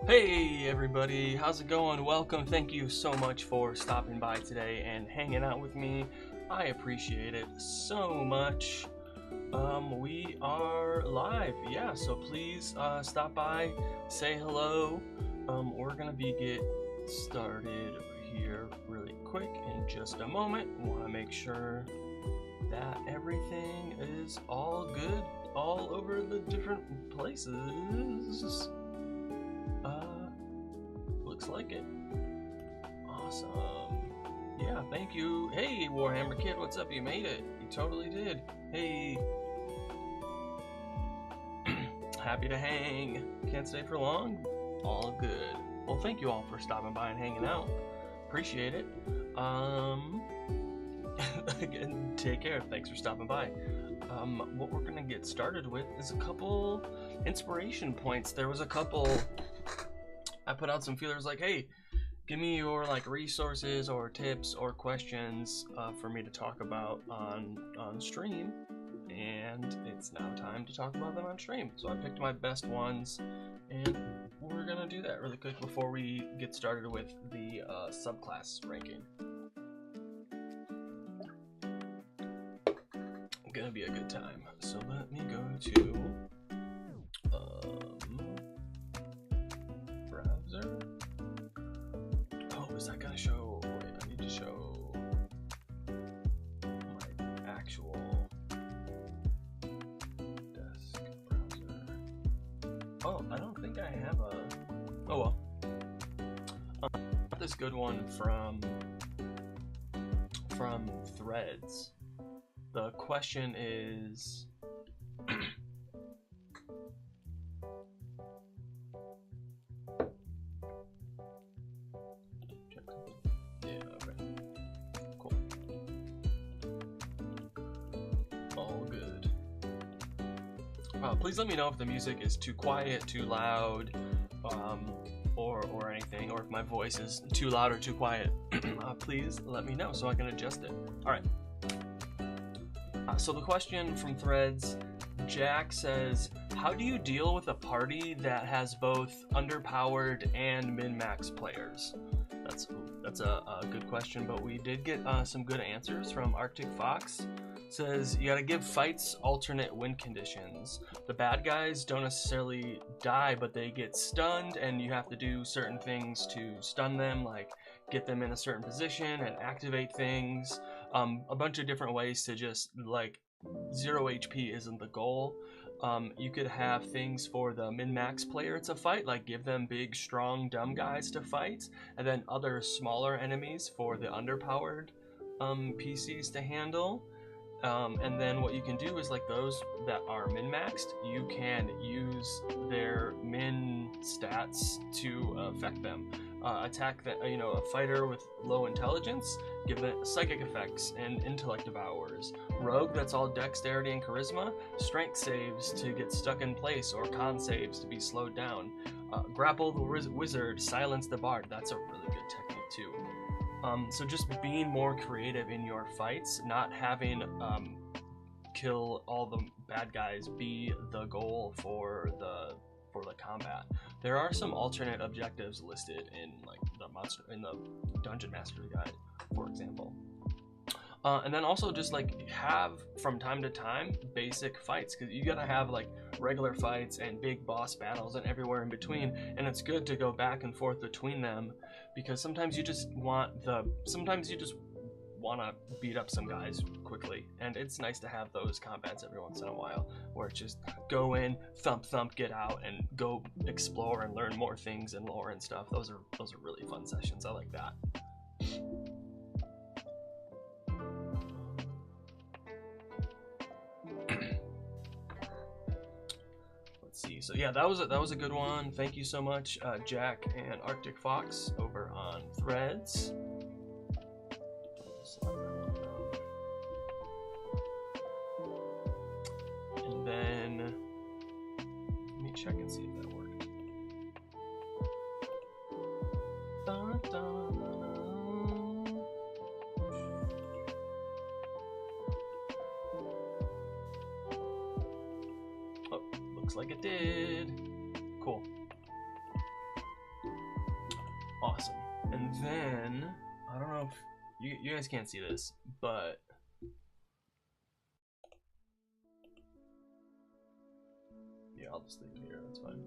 Hey everybody, how's it going? Welcome. Thank you so much for stopping by today and hanging out with me. I appreciate it so much. We are live, yeah, so please stop by, say hello. We're gonna get started here really quick in just a moment. Want to make sure that everything is all good all over the different places. Looks like it. Awesome. Yeah, thank you. Hey, Warhammer Kid, what's up? You made it. You totally did. Hey. Happy to hang. Can't stay for long. All good. Well, thank you all for stopping by and hanging out. Appreciate it. Again, take care. Thanks for stopping by. What we're gonna get started with is a couple inspiration points. There was a couple. I put out some feelers like, hey, give me your resources or tips or questions for me to talk about on stream, and it's now time to talk about them on stream. So I picked my best ones, and we're gonna do that really quick before we get started with the subclass ranking. Gonna be a good time. So let me go to browser. Oh, is that gonna show? Wait, I need to show my actual desk browser. Oh, I don't think I have a. Oh well. Got this good one from Threads. The question is. Please let me know if the music is too quiet, too loud, or anything, or if my voice is too loud or too quiet. Please let me know so I can adjust it. All right. So the question from Threads, Jack says, how do you deal with a party that has both underpowered and min-max players? That's a good question, but we did get some good answers from Arctic Fox. Says you gotta give fights alternate win conditions. The bad guys don't necessarily die, but they get stunned, and you have to do certain things to stun them, like get them in a certain position and activate things. A bunch of different ways to just 0 HP isn't the goal. You could have things for the min-max player to fight, like give them big, strong, dumb guys to fight, and then other smaller enemies for the underpowered PCs to handle. And then what you can do is those that are min-maxed, you can use their min stats to affect them. Attack a fighter with low intelligence, give them psychic effects and intellect devours. Rogue that's all dexterity and charisma, strength saves to get stuck in place or con saves to be slowed down. Grapple the wizard, silence the bard. That's a really good technique too. So just being more creative in your fights, not having kill all the bad guys be the goal for the combat. There are some alternate objectives listed in the Dungeon Master Guide, for example. And then also just have from time to time basic fights, because you gotta have regular fights and big boss battles and everywhere in between, and it's good to go back and forth between them, because sometimes you just want to beat up some guys quickly, and it's nice to have those combats every once in a while where it's just go in, thump, get out, and go explore and learn more things and lore and stuff. Those are really fun sessions. I like that. See, so yeah, that was a good one. Thank you so much, Jack and Arctic Fox over on Threads. And then let me check and see if that worked. Dun, dun, dun. Oh, looks like it did. Cool. Awesome. And then, I don't know if you guys can't see this, but yeah, I'll just leave it here, that's fine.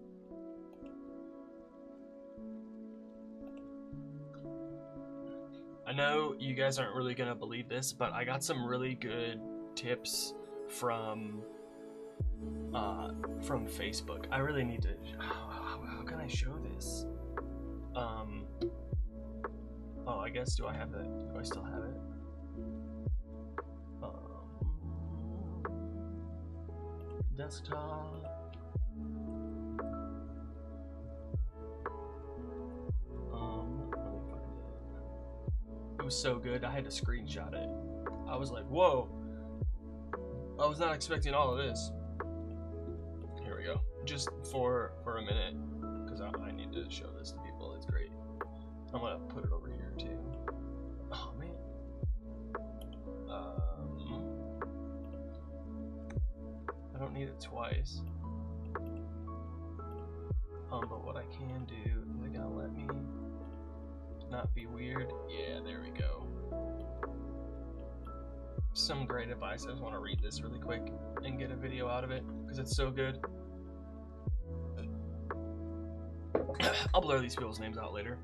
I know you guys aren't really gonna believe this, but I got some really good tips from Facebook. I really need to, how can I show this? Oh, I guess, do I have it? Do I still have it? Desktop. It was so good, I had to screenshot it. I was like, whoa. I was not expecting all of this. Here we go. Just for a minute, because I need to show this to people. It's great. I'm gonna put it over here too. Oh man. I don't need it twice. But what I can do is I gotta let me not be weird. Yeah, there we go. Some great advice. I just want to read this really quick and get a video out of it because it's so good. I'll blur these people's names out later.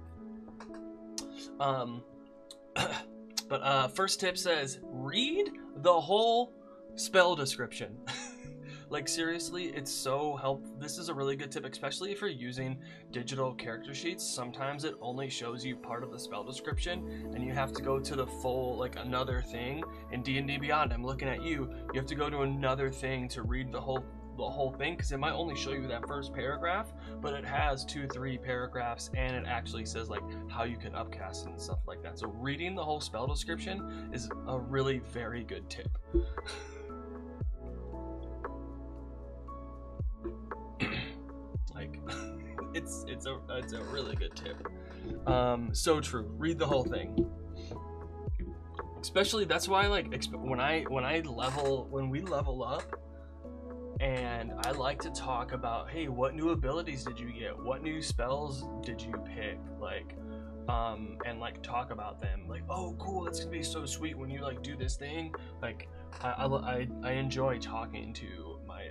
But first tip says read the whole spell description. Like seriously, it's so helpful. This is a really good tip, especially if you're using digital character sheets. Sometimes it only shows you part of the spell description and you have to go to the full, like another thing. In D&D Beyond, I'm looking at you, you have to go to another thing to read the whole thing, because it might only show you that first paragraph, but it has 2-3 paragraphs and it actually says like how you can upcast and stuff like that. So reading the whole spell description is a really very good tip. Like it's a really good tip. So true. Read the whole thing. Especially that's why like when we level up, and I like to talk about, hey, what new abilities did you get? What new spells did you pick? Like, and like talk about them. Like, oh, cool, that's gonna be so sweet when you like do this thing. Like, I enjoy talking to my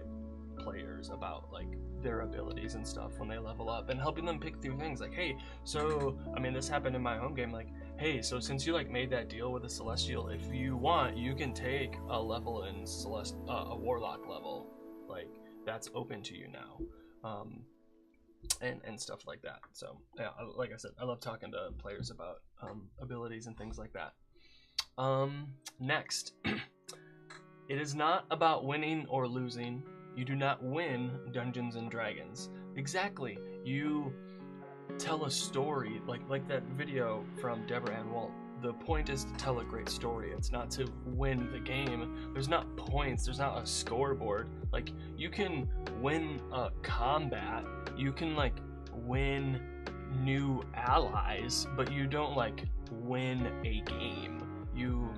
players about like their abilities and stuff when they level up and helping them pick through things. Like, hey, so I mean, this happened in my home game. Like, hey, so since you like made that deal with a Celestial, if you want, you can take a level in a Warlock level. Like that's open to you now, and stuff like that. So yeah, like I said, I love talking to players about abilities and things like that. Next, it is not about winning or losing. You do not win Dungeons and Dragons. Exactly. You tell a story, like that video from Deborah Ann Walt. The point is to tell a great story. It's not to win the game. There's not points. There's not a scoreboard. Like, you can win a combat. You can, like, win new allies, but you don't, like, win a game. You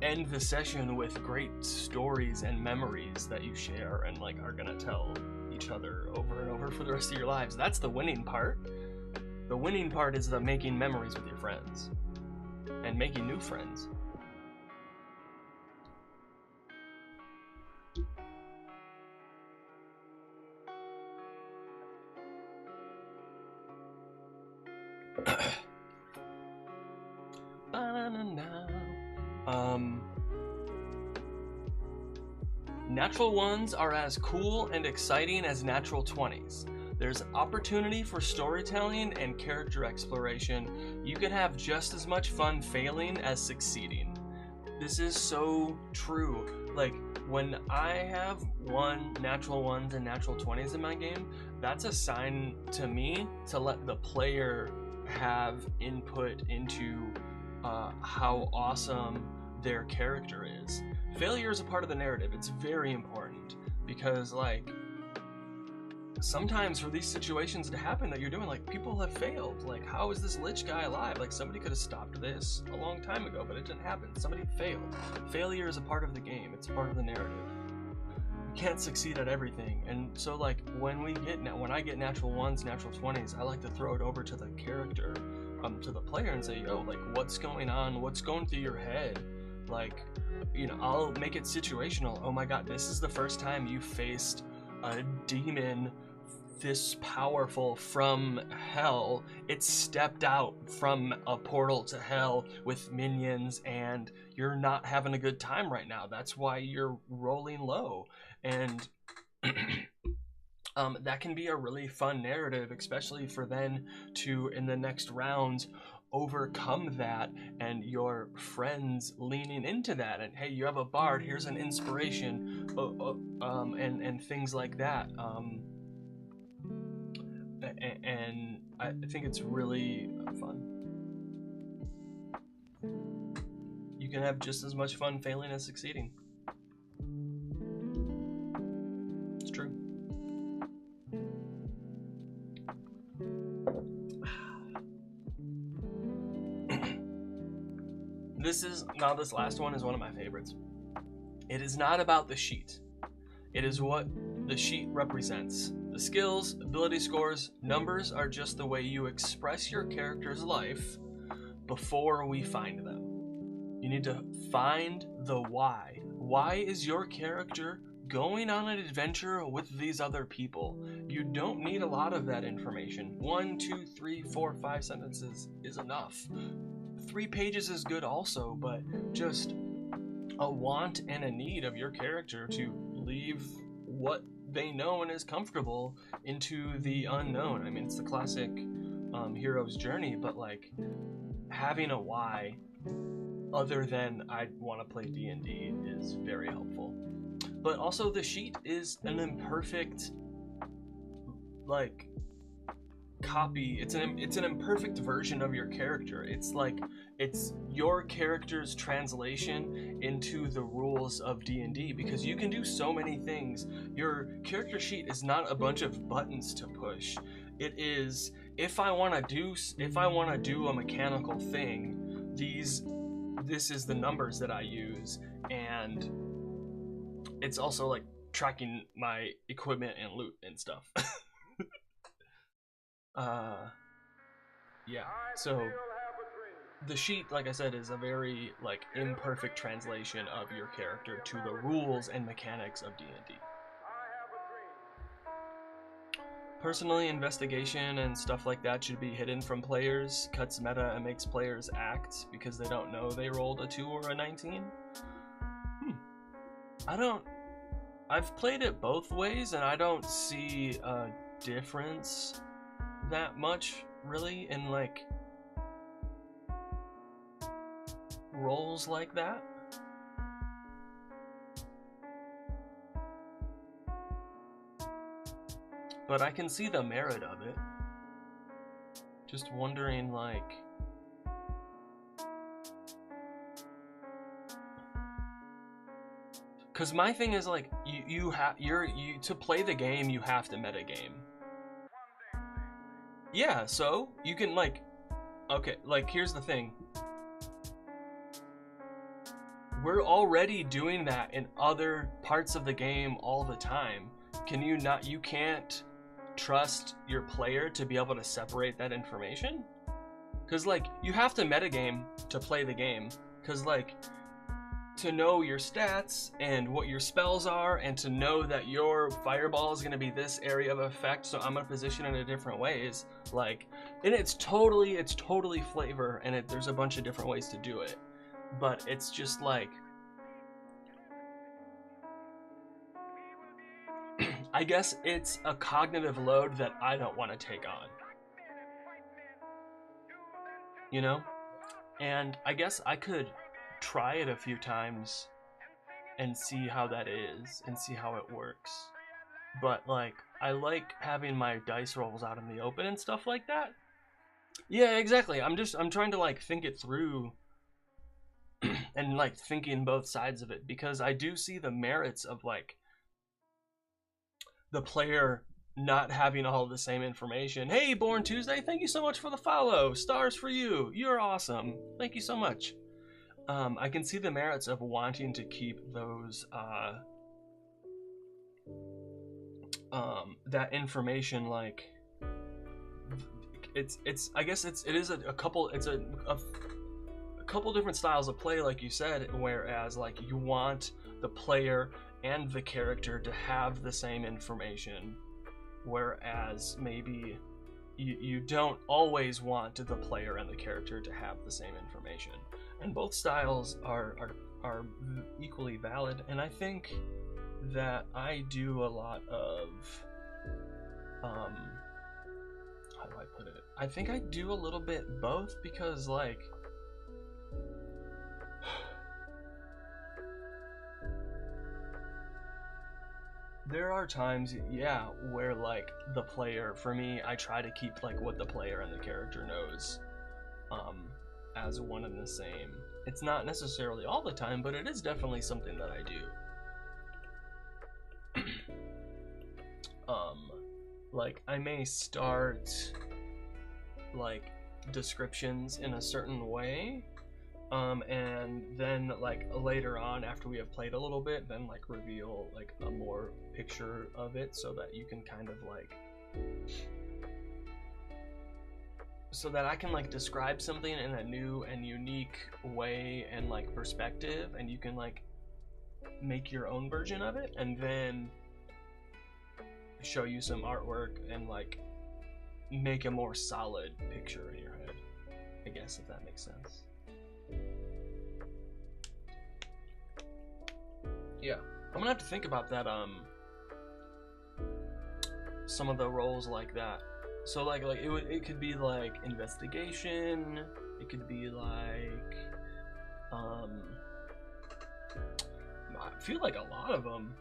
end the session with great stories and memories that you share and, like, are gonna tell each other over and over for the rest of your lives. That's the winning part. The winning part is the making memories with your friends and making new friends. Natural ones are as cool and exciting as natural 20s. There's opportunity for storytelling and character exploration. You can have just as much fun failing as succeeding. This is so true. Like, when I have natural ones and natural 20s in my game, that's a sign to me to let the player have input into how awesome their character is. Failure is a part of the narrative. It's very important because, like, sometimes for these situations to happen that you're doing, like, people have failed. Like, how is this Lich guy alive? Like, somebody could have stopped this a long time ago, but it didn't happen. Somebody failed. Failure is a part of the game. It's a part of the narrative. you can't succeed at everything. And so like when I get natural 1s, natural 20s, I like to throw it over to the character, to the player, and say, yo, like, what's going on? What's going through your head? Like, you know, I'll make it situational. Oh my god, this is the first time you faced a demon this powerful from hell. It stepped out from a portal to hell with minions, and you're not having a good time right now. That's why you're rolling low. And that can be a really fun narrative, especially for then to, in the next rounds, overcome that, and your friends leaning into that, and hey, you have a bard, here's an inspiration, and things like that. And I think it's really fun. You can have just as much fun failing as succeeding. It's true. This last one is one of my favorites. It is not about the sheet. It is what the sheet represents. The skills, ability scores, numbers are just the way you express your character's life before we find them. You need to find the why. Why is your character going on an adventure with these other people? You don't need a lot of that information. 1, 2, 3, 4, 5 sentences is enough. 3 pages is good also, but just a want and a need of your character to leave what they know and is comfortable into the unknown. I mean, it's the classic hero's journey, but like having a why other than I want to play D&D is very helpful. But also the sheet is an imperfect like copy. It's an imperfect version of your character. It's like it's your character's translation into the rules of D&D, because you can do so many things. Your character sheet is not a bunch of buttons to push. It is, if I want to do a mechanical thing, this is the numbers that I use, and it's also like tracking my equipment and loot and stuff. Yeah, so the sheet, like I said, is a very like imperfect translation of your character to the rules and mechanics of D&D. Personally, investigation and stuff like that should be hidden from players. Cuts meta and makes players act because they don't know they rolled a 2 or a 19. I've played it both ways, and I don't see a difference that much really in like roles like that. But I can see the merit of it. Just wondering, like, because my thing is like you to play the game you have to metagame. Yeah, so you can like, okay, like here's the thing. We're already doing that in other parts of the game all the time. You can't trust your player to be able to separate that information? Because like, you have to metagame to play the game. Because like, to know your stats and what your spells are, and to know that your fireball is going to be this area of effect, so I'm going to position it in different ways. Like, and it's totally flavor, and there's a bunch of different ways to do it. But it's just like, I guess it's a cognitive load that I don't want to take on. You know? And I guess I could try it a few times and see how that is, and see how it works. But like, I like having my dice rolls out in the open and stuff like that. Yeah, exactly. I'm trying to like think it through and like thinking both sides of it, because I do see the merits of like the player not having all the same information. Hey, Born Tuesday, thank you so much for the follow. Stars for you. You're awesome. Thank you so much. I can see the merits of wanting to keep those that information, like it's I guess it is a couple different styles of play, like you said, whereas like you want the player and the character to have the same information, whereas maybe you don't always want the player and the character to have the same information. And both styles are equally valid, and I think that I do a lot of how do I put it? I think I do a little bit both, because like there are times, yeah, where like the player, for me, I try to keep like what the player and the character knows as one and the same. It's not necessarily all the time, but it is definitely something that I do. Like I may start like descriptions in a certain way, and then like later on, after we have played a little bit, then like reveal like a more picture of it, so that you can kind of like, so that I can like describe something in a new and unique way and like perspective, and you can like make your own version of it, and then show you some artwork and like make a more solid picture in your head, I guess, if that makes sense. Yeah, I'm gonna have to think about that, some of the roles like that. So like it could be like investigation, it could be like I feel like a lot of them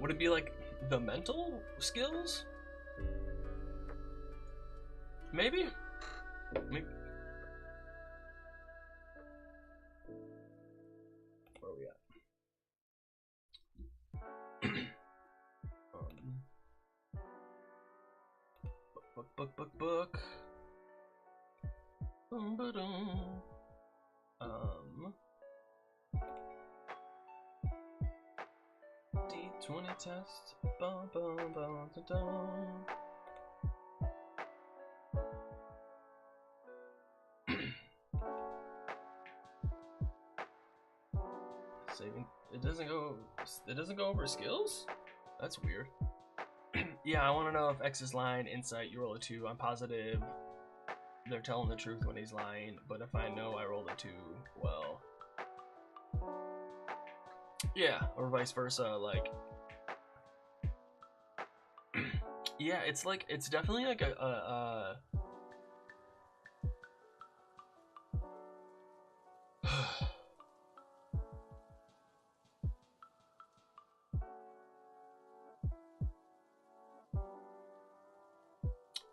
would it be like the mental skills? Maybe? Maybe. Where are we at? Book. D20 test. Saving. It doesn't go over skills? That's weird. Yeah, I want to know if X is lying. Insight, you roll a 2. I'm positive they're telling the truth when he's lying, but if I know I rolled a 2, well, yeah, or vice versa. Like, yeah, it's like, it's definitely like a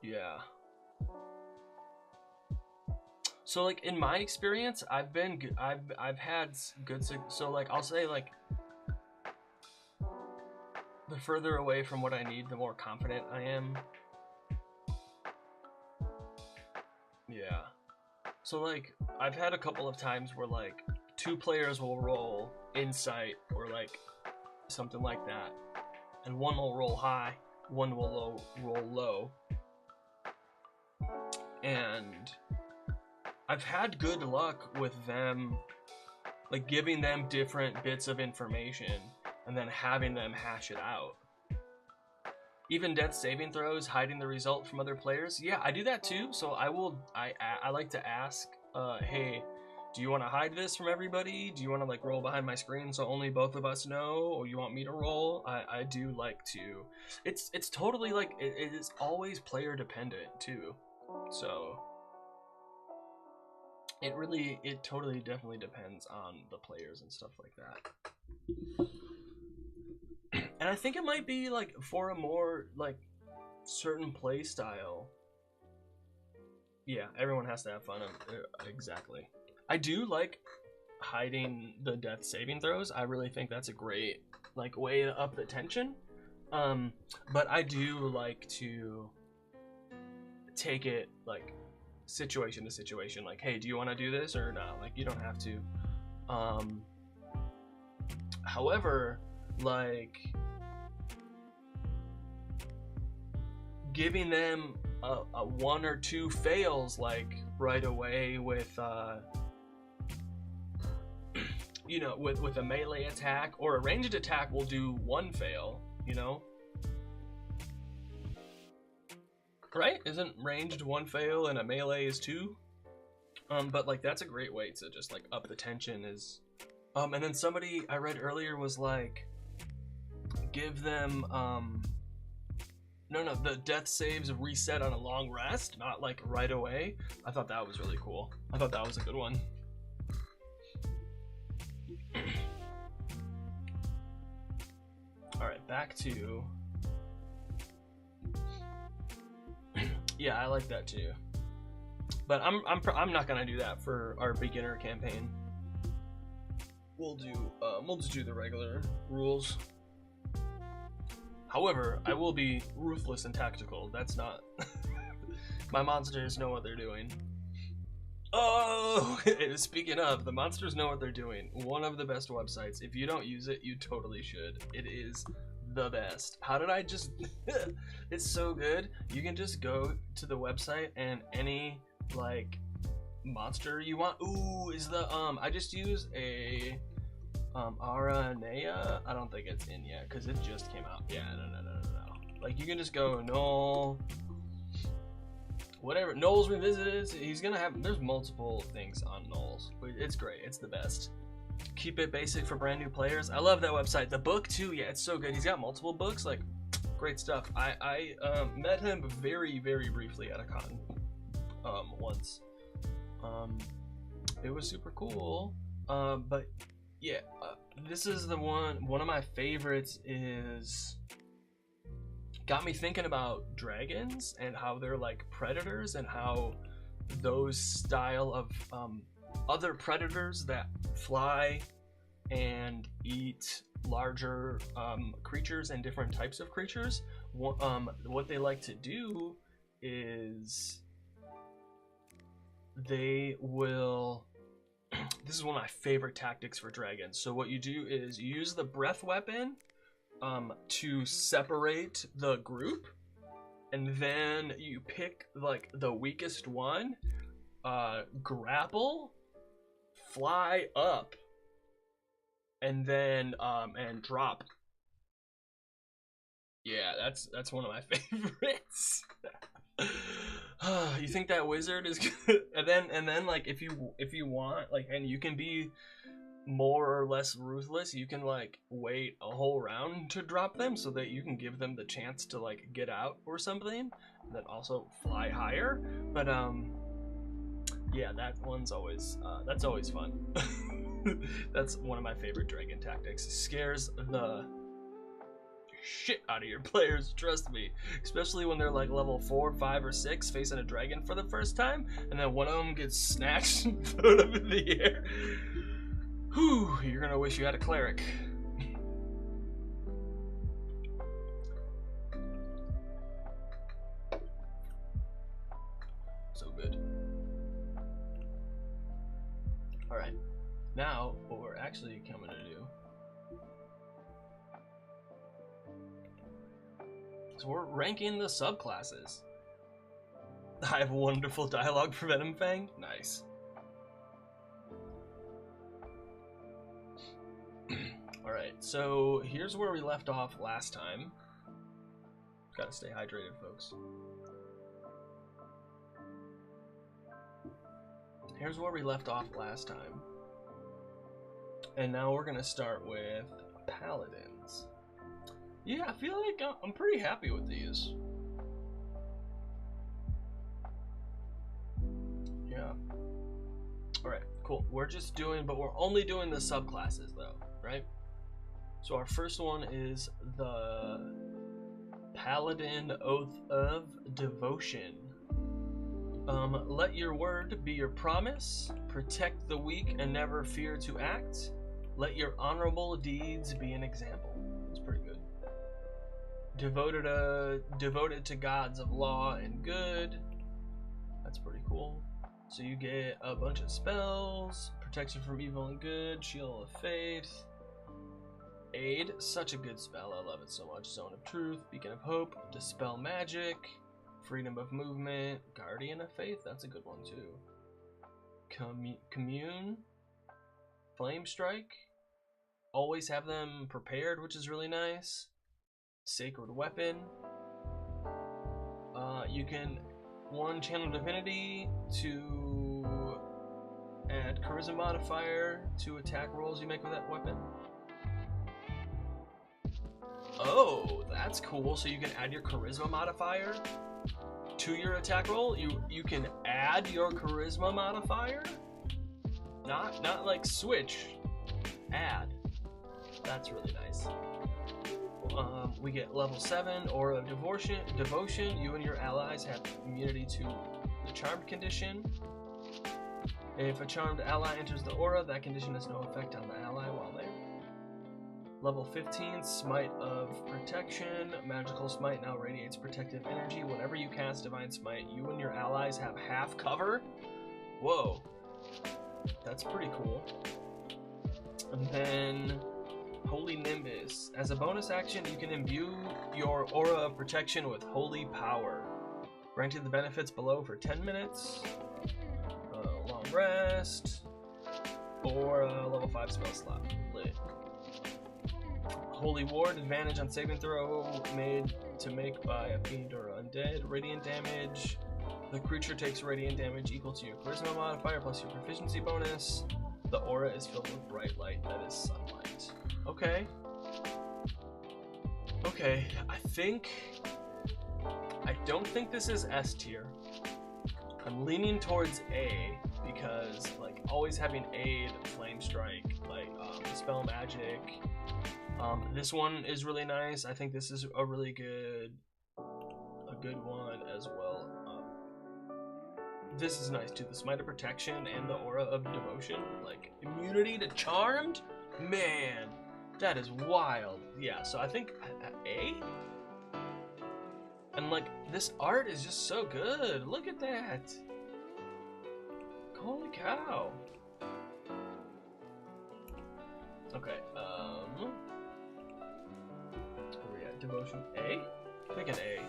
yeah. So like in my experience, I've had good, so like I'll say like the further away from what I need, the more confident I am. Yeah. So like I've had a couple of times where like 2 players will roll insight or like something like that, and one will roll high, one will roll low, and I've had good luck with them, like giving them different bits of information and then having them hash it out. Even death saving throws, hiding the result from other players. Yeah, I do that too. So I like to ask, hey, do you want to hide this from everybody? Do you want to like roll behind my screen so only both of us know, or you want me to roll? I do like to. It's totally like it is always player dependent too. So it totally definitely depends on the players and stuff like that. And I think it might be like for a more like certain play style. Yeah, everyone has to have fun. Exactly. I do like hiding the death saving throws. I really think that's a great like way to up the tension. But I do like to take it like situation to situation. Like, hey, do you want to do this or not? Like, you don't have to. However, like giving them a 1 or 2 fails like right away with you know, with a melee attack, or a ranged attack will do 1 fail, you know, right? Isn't ranged 1 fail and a melee is 2? But like that's a great way to just like up the tension. Is and then somebody I read earlier was like, give them no, the death saves reset on a long rest, not like right away. I thought that was really cool. I thought that was a good one. All right, back to yeah, I like that too. But I'm not gonna do that for our beginner campaign. We'll just do the regular rules. However, I will be ruthless and tactical. That's not my monsters know what they're doing. Oh, speaking of, the monsters know what they're doing. One of the best websites. If you don't use it, you totally should. It is the best. How did I just it's so good. You can just go to the website and any like monster you want. Ooh, is the I just used a Aranea. I don't think it's in yet because it just came out. Yeah, no. Like you can just go null, whatever. Null's Revisited. He's gonna have. There's multiple things on nulls. It's great. It's the best. Keep it basic for brand new players. I love that website. The book too. Yeah, it's so good. He's got multiple books. Like great stuff. I met him very briefly at a con once. It was super cool. But yeah, this is the one of my favorites. Is got me thinking about dragons and how they're like predators, and how those style of other predators that fly and eat larger creatures and different types of creatures, what they like to do is they will this is one of my favorite tactics for dragons. So what you do is you use the breath weapon to separate the group, and then you pick like the weakest one, grapple, fly up, and then and drop. Yeah, that's one of my favorites. You think that wizard is good? and then like if you want, like, and you can be more or less ruthless, you can like wait a whole round to drop them so that you can give them the chance to like get out or something, and then also fly higher. But yeah, that one's always that's always fun. That's one of my favorite dragon tactics. Scares the shit out of your players, trust me, especially when they're like level 4, 5, or 6 facing a dragon for the first time, and then one of them gets snatched and thrown up in the air. Whew, you're gonna wish you had a cleric. So good. Alright, now what we're actually coming to do, so we're ranking the subclasses. I have wonderful dialogue for Venom Fang. Nice. Alright, so here's where we left off last time. Gotta stay hydrated, folks. Here's where we left off last time. And now we're gonna start with paladins. Yeah, I feel like I'm pretty happy with these. Yeah. Alright, cool. We're just doing, but we're only doing the subclasses though, right? So our first one is the Paladin Oath of Devotion. Let your word be your promise. Protect the weak and never fear to act. Let your honorable deeds be an example. That's pretty good. Devoted to gods of law and good. That's pretty cool. So you get a bunch of spells, protection from evil and good, shield of faith. Aid, such a good spell. I love it so much. Zone of Truth, Beacon of Hope, Dispel Magic, Freedom of Movement, Guardian of Faith. That's a good one too. Commune, Flame Strike. Always have them prepared, which is really nice. Sacred Weapon. You can channel Divinity to add Charisma modifier to attack rolls you make with that weapon. Oh, that's cool. So you can add your Charisma modifier to your attack roll. You can add your Charisma modifier. Not like switch. Add. That's really nice. We get level 7 Aura of Devotion. You and your allies have immunity to the charmed condition. If a charmed ally enters the aura, that condition has no effect on the ally while there. Level 15 Smite of Protection. Magical Smite now radiates protective energy. Whenever you cast Divine Smite, you and your allies have half cover. Whoa. That's pretty cool. And then Holy Nimbus. As a bonus action, you can imbue your Aura of Protection with Holy Power. Granting the benefits below for 10 minutes. Long Rest. Or a level 5 spell slot. Lit. Holy Ward. Advantage on saving throw made to make by a fiend or undead. Radiant damage. The creature takes radiant damage equal to your Charisma modifier plus your proficiency bonus. The aura is filled with bright light that is sunlight. Okay. Okay, I don't think this is S tier. I'm leaning towards A because like always having Aid, Flame Strike, like Dispel Magic. This one is really nice. I think this is a really good one as well. This is nice too. The Smite of Protection and the Aura of Devotion, like immunity to Charmed. Man, that is wild. Yeah, so I think A. And like this art is just so good. Look at that. Holy cow. Okay, where we at? Devotion A? I think an A.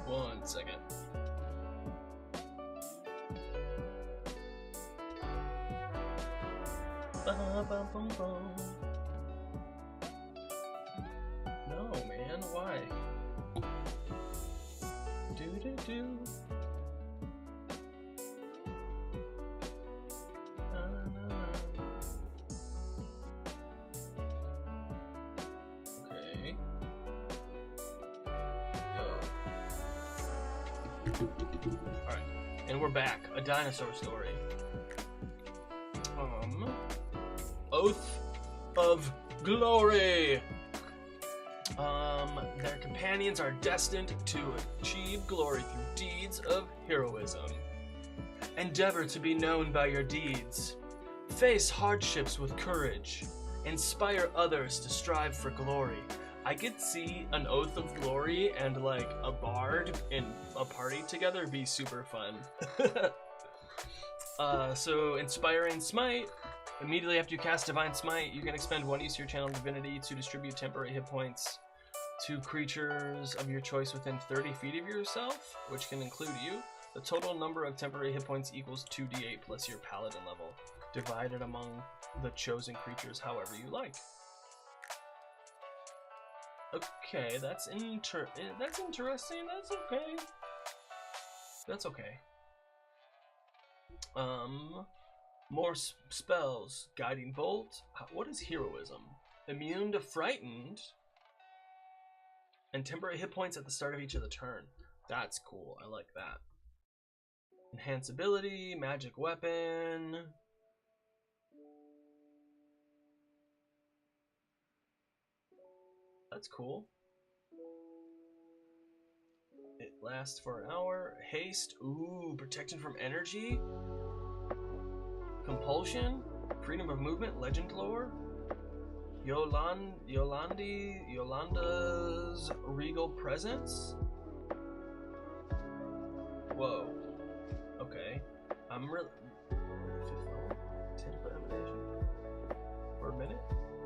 One second. No, man, why? Do. Okay. Alright, and we're back. A dinosaur story. Oath of Glory. Their companions are destined to achieve glory through deeds of heroism. Endeavor to be known by your deeds. Face hardships with courage. Inspire others to strive for glory. I could see an Oath of Glory and like a bard in a party together be super fun. So Inspiring Smite. Immediately after you cast Divine Smite, you can expend one use of your channel Divinity to distribute temporary hit points to creatures of your choice within 30 feet of yourself, which can include you. The total number of temporary hit points equals 2d8 plus your paladin level, divided among the chosen creatures however you like. Okay, that's interesting. That's okay. That's okay. More spells. Guiding Bolt. What is Heroism? Immune to Frightened. And temporary hit points at the start of each of the turn. That's cool. I like that. Enhance ability. Magic weapon. That's cool. It lasts for an hour. Haste. Ooh, protection from energy. Compulsion. Freedom of movement. Legend lore. Yolanda's regal presence. Whoa. Okay. I'm really. 10-foot emanation. For a minute.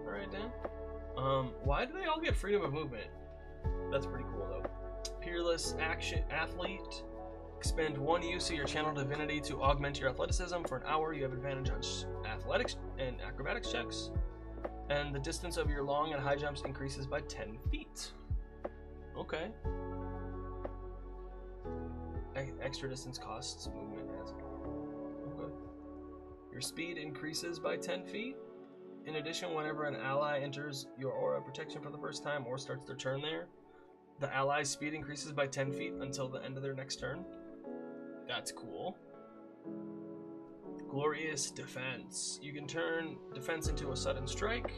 All right, then. Why do they all get freedom of movement? That's pretty cool, though. Peerless action athlete. Expend 1 use of your channel divinity to augment your athleticism. For an hour, you have advantage on athletics and acrobatics checks. And the distance of your long and high jumps increases by 10 feet. Okay. Extra distance costs movement as well. Okay. Your speed increases by 10 feet. In addition, whenever an ally enters your aura of protection for the first time or starts their turn there, the ally's speed increases by 10 feet until the end of their next turn. That's cool. Glorious defense. You can turn defense into a sudden strike.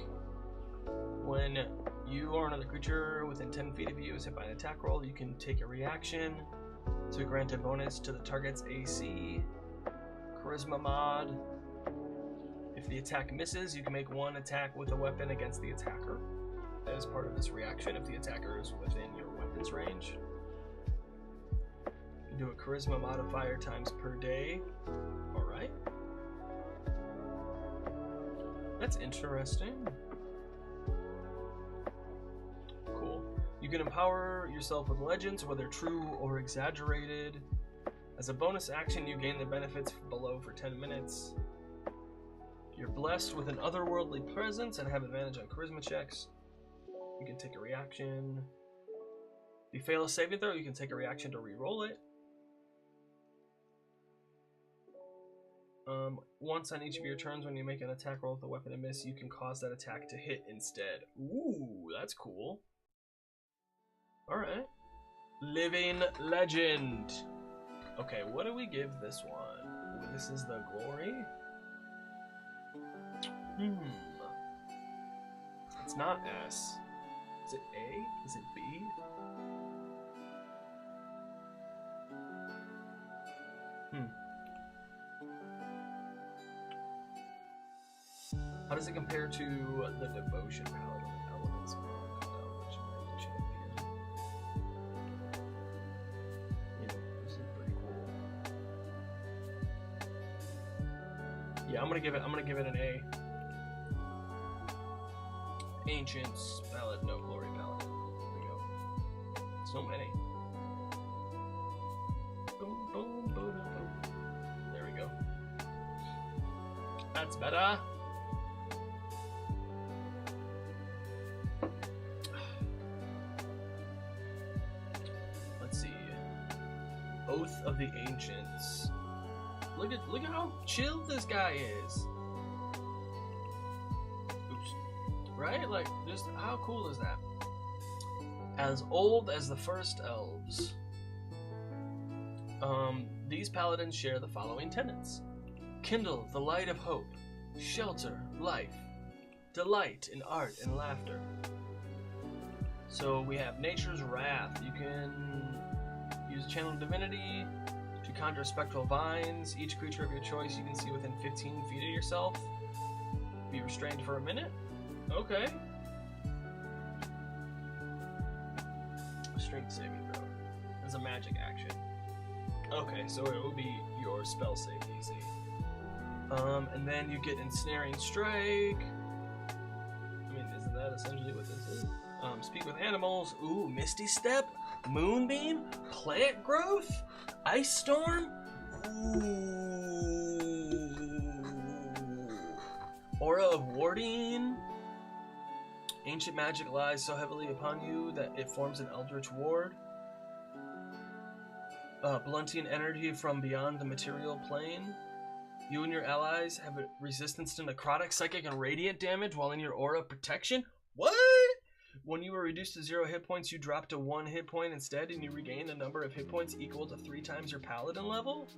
When you or another creature within 10 feet of you is hit by an attack roll, you can take a reaction to grant a bonus to the target's AC. Charisma mod. If the attack misses, you can make 1 attack with a weapon against the attacker. As part of this reaction, if the attacker is within your weapon's range. You can do a charisma modifier times per day. Alright. That's interesting. Cool. You can empower yourself with legends, whether true or exaggerated. As a bonus action, you gain the benefits below for 10 minutes. You're blessed with an otherworldly presence and have advantage on charisma checks. You can take a reaction. If you fail a saving throw, you can take a reaction to re-roll it. Once on each of your turns, when you make an attack roll with a weapon and miss, you can cause that attack to hit instead. Ooh, that's cool. Alright. Living Legend. Okay, what do we give this one? Ooh, this is the glory. It's not S. Is it A? Is it B? How does it compare to the Devotion Paladin Elements book? Which I should have here. This is pretty cool. Yeah, I'm gonna give it an A. Ancients Paladin, no Glory Paladin. There we go. So many. There we go. That's better. Let's see. Oath of the Ancients. Look at how chill this guy is. Right? Like, just how cool is that? As old as the first elves. These paladins share the following tenets. Kindle the light of hope. Shelter life. Delight in art and laughter. So we have Nature's Wrath. You can use a channel of divinity to conjure spectral vines. Each creature of your choice you can see within 15 feet of yourself. Be restrained for a minute. Okay. Strength saving throw. As a magic action. Okay, so it will be your spell save easy. And then you get Ensnaring Strike. I mean, isn't that essentially what this is? Speak with animals. Ooh, Misty Step. Moonbeam. Plant Growth. Ice Storm. Ooh. Aura of Warding. Ancient magic lies so heavily upon you that it forms an eldritch ward. Blunting energy from beyond the material plane. You and your allies have a resistance to necrotic, psychic, and radiant damage while in your aura of protection. What? When you were reduced to 0 hit points, you drop to 1 hit point instead, and you regain a number of hit points equal to 3 times your paladin level?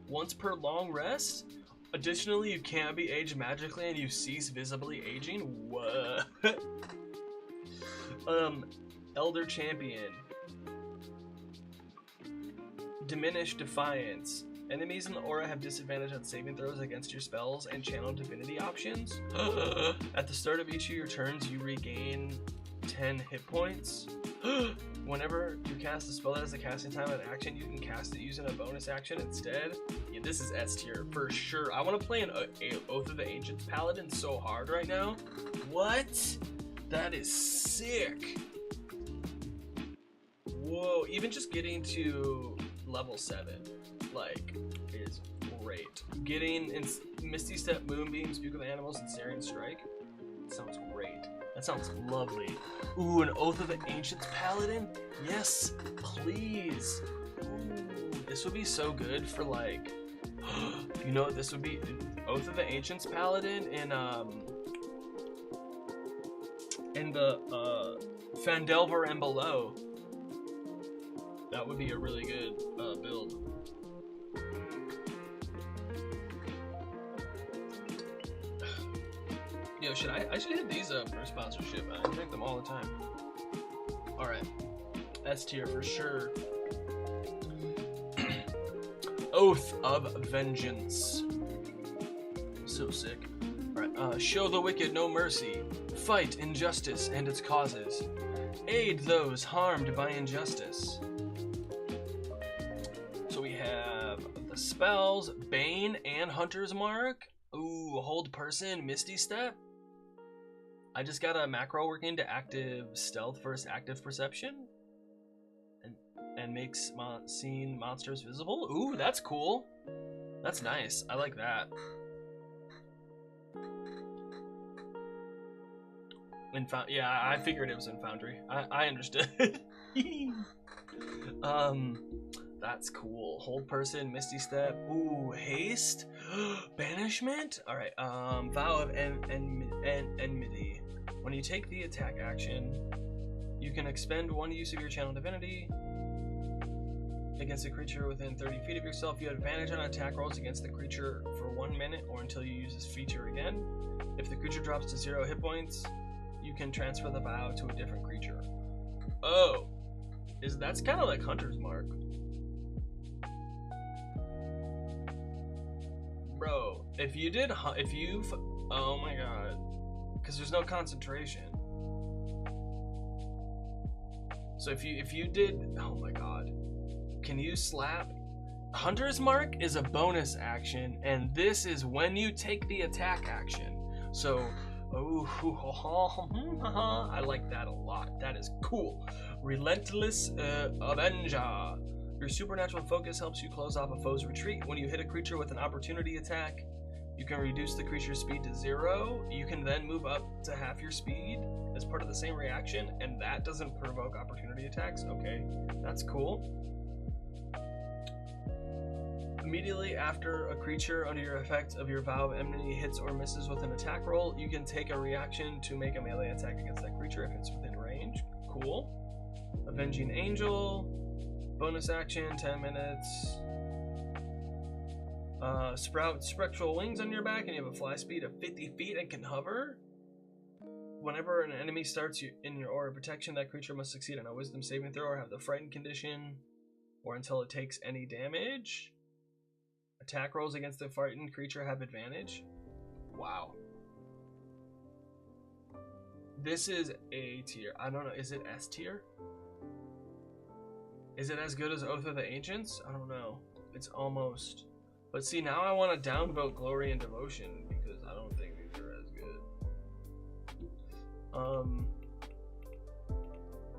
Once per long rest? Additionally, you can't be aged magically and you cease visibly aging? What? Elder Champion. Diminish Defiance. Enemies in the aura have disadvantage on saving throws against your spells and channel divinity options. At the start of each of your turns, you regain 10 hit points. Whenever you cast a spell that has a casting time and action, you can cast it using a bonus action instead. Yeah, this is S tier for sure. I want to play an Oath of the Ancients Paladin so hard right now. What? That is sick. Whoa, even just getting to level 7, like, is great. Getting in Misty Step, Moonbeam, Speak with Animals, and Sarin Strike sounds great. That sounds lovely. Ooh, an Oath of the Ancients Paladin? Yes, please. Ooh, this would be so good for, like, you know, this would be Oath of the Ancients Paladin in the Fandelver and below. That would be a really good build. Yo, I should hit these up for sponsorship. I drink them all the time. Alright. S tier for sure. Oath of Vengeance. So sick. Alright, show the wicked no mercy. Fight injustice and its causes. Aid those harmed by injustice. So we have the spells, Bane and Hunter's Mark. Ooh, hold person, Misty Step. I just got a macro working to active stealth versus active perception. And makes seen monsters visible. Ooh, that's cool. That's nice. I like that. Yeah, I figured it was in Foundry. I understood. That's cool. Hold person, Misty Step. Ooh, haste. Banishment. All right. Vow of enmity. When you take the attack action, you can expend one use of your channel divinity against a creature within 30 feet of yourself. You have advantage on attack rolls against the creature for 1 minute or until you use this feature again. If the creature drops to 0 hit points, you can transfer the vow to a different creature. Oh, that's kind of like Hunter's Mark. Bro, oh my god, because there's no concentration. So if you did, oh my god, can you slap? Hunter's Mark is a bonus action, and this is when you take the attack action. So, I like that a lot. That is cool. Relentless Avenger. Your supernatural focus helps you close off a foe's retreat. When you hit a creature with an opportunity attack, you can reduce the creature's speed to 0. You can then move up to half your speed as part of the same reaction, and that doesn't provoke opportunity attacks. Okay, that's cool. Immediately after a creature under your effect of your Vow of Enmity hits or misses with an attack roll, you can take a reaction to make a melee attack against that creature if it's within range. Cool. Avenging Angel. Bonus action, 10 minutes. Sprout spectral wings on your back, and you have a fly speed of 50 feet and can hover. Whenever an enemy starts in your aura of protection, that creature must succeed on a wisdom saving throw or have the frightened condition, or until it takes any damage. Attack rolls against the frightened creature have advantage. Wow. This is A tier. I don't know. Is it S tier? Is it as good as Oath of the Ancients? I don't know. It's almost. But see, now I want to downvote Glory and Devotion because I don't think these are as good.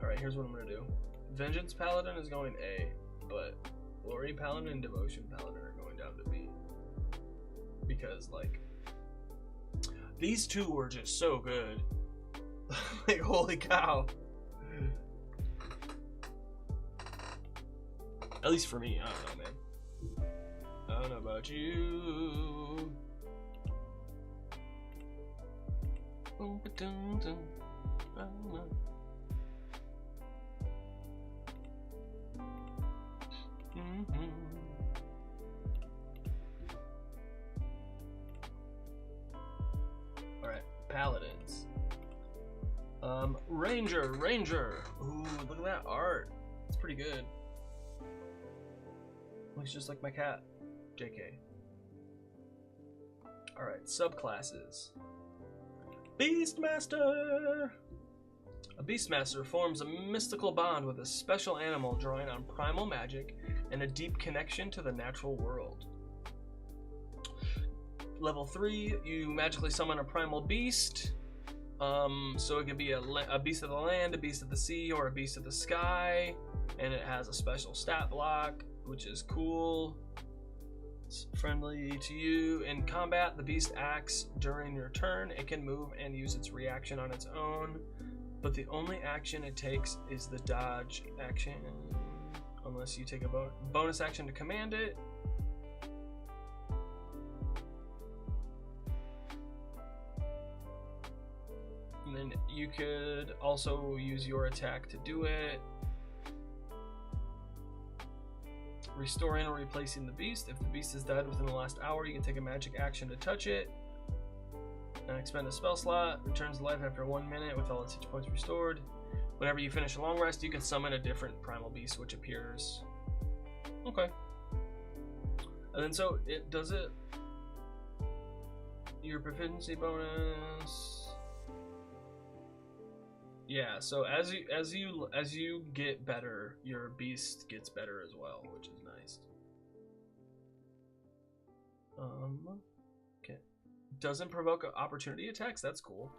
Alright, here's what I'm going to do. Vengeance Paladin is going A, but Glory Paladin and Devotion Paladin are going down to B. Because, like, these two were just so good. Like, holy cow. At least for me, I don't know, man. I don't know about you. Alright, Paladins. Ranger. Ooh, look at that art. It's pretty good. Looks just like my cat. JK. Alright, subclasses. Beastmaster! A Beastmaster forms a mystical bond with a special animal drawing on primal magic and a deep connection to the natural world. Level 3, you magically summon a primal beast. So it can be a beast of the land, a beast of the sea, or a beast of the sky. And it has a special stat block, which is cool. It's friendly to you. In combat, the beast acts during your turn. It can move and use its reaction on its own, but the only action it takes is the dodge action, unless you take a bonus action to command it. And then you could also use your attack to do it. Restoring or replacing the beast. If the beast is dead within the last hour, you can take a magic action to touch it. And expend a spell slot. Returns life after 1 minute with all its hit points restored. Whenever you finish a long rest, you can summon a different primal beast which appears. Okay. And then so it does it. Your proficiency bonus. Yeah, so as you get better, your beast gets better as well, which is nice. Okay. Doesn't provoke opportunity attacks. That's cool.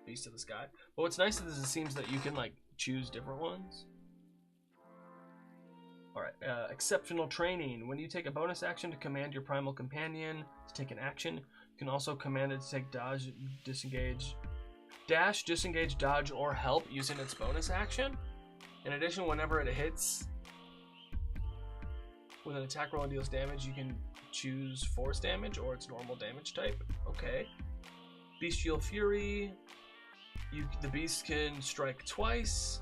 Beast of the sky. But what's nice is it seems that you can like choose different ones. All right. Exceptional training. When you take a bonus action to command your primal companion to take an action, you can also command it to take dodge, disengage. Dash, disengage, dodge, or help using its bonus action. In addition, whenever it hits with an attack roll and deals damage, you can choose force damage or its normal damage type. Okay. Bestial Fury. The beast can strike twice.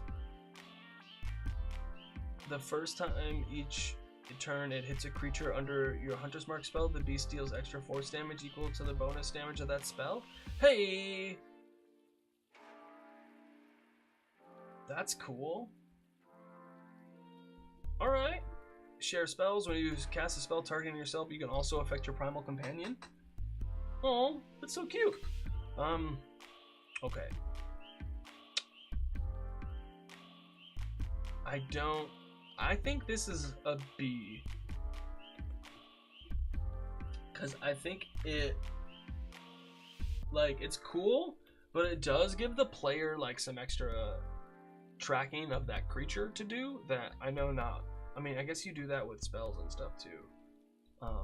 The first time each turn it hits a creature under your Hunter's Mark spell, the beast deals extra force damage equal to the bonus damage of that spell. Hey! That's cool. Alright. Share spells. When you cast a spell targeting yourself, you can also affect your primal companion. Oh, that's so cute. Okay. I think this is a B. Because I think it's cool, but it does give the player like some extra tracking of that creature to do that I know not. I mean, I guess you do that with spells and stuff too. I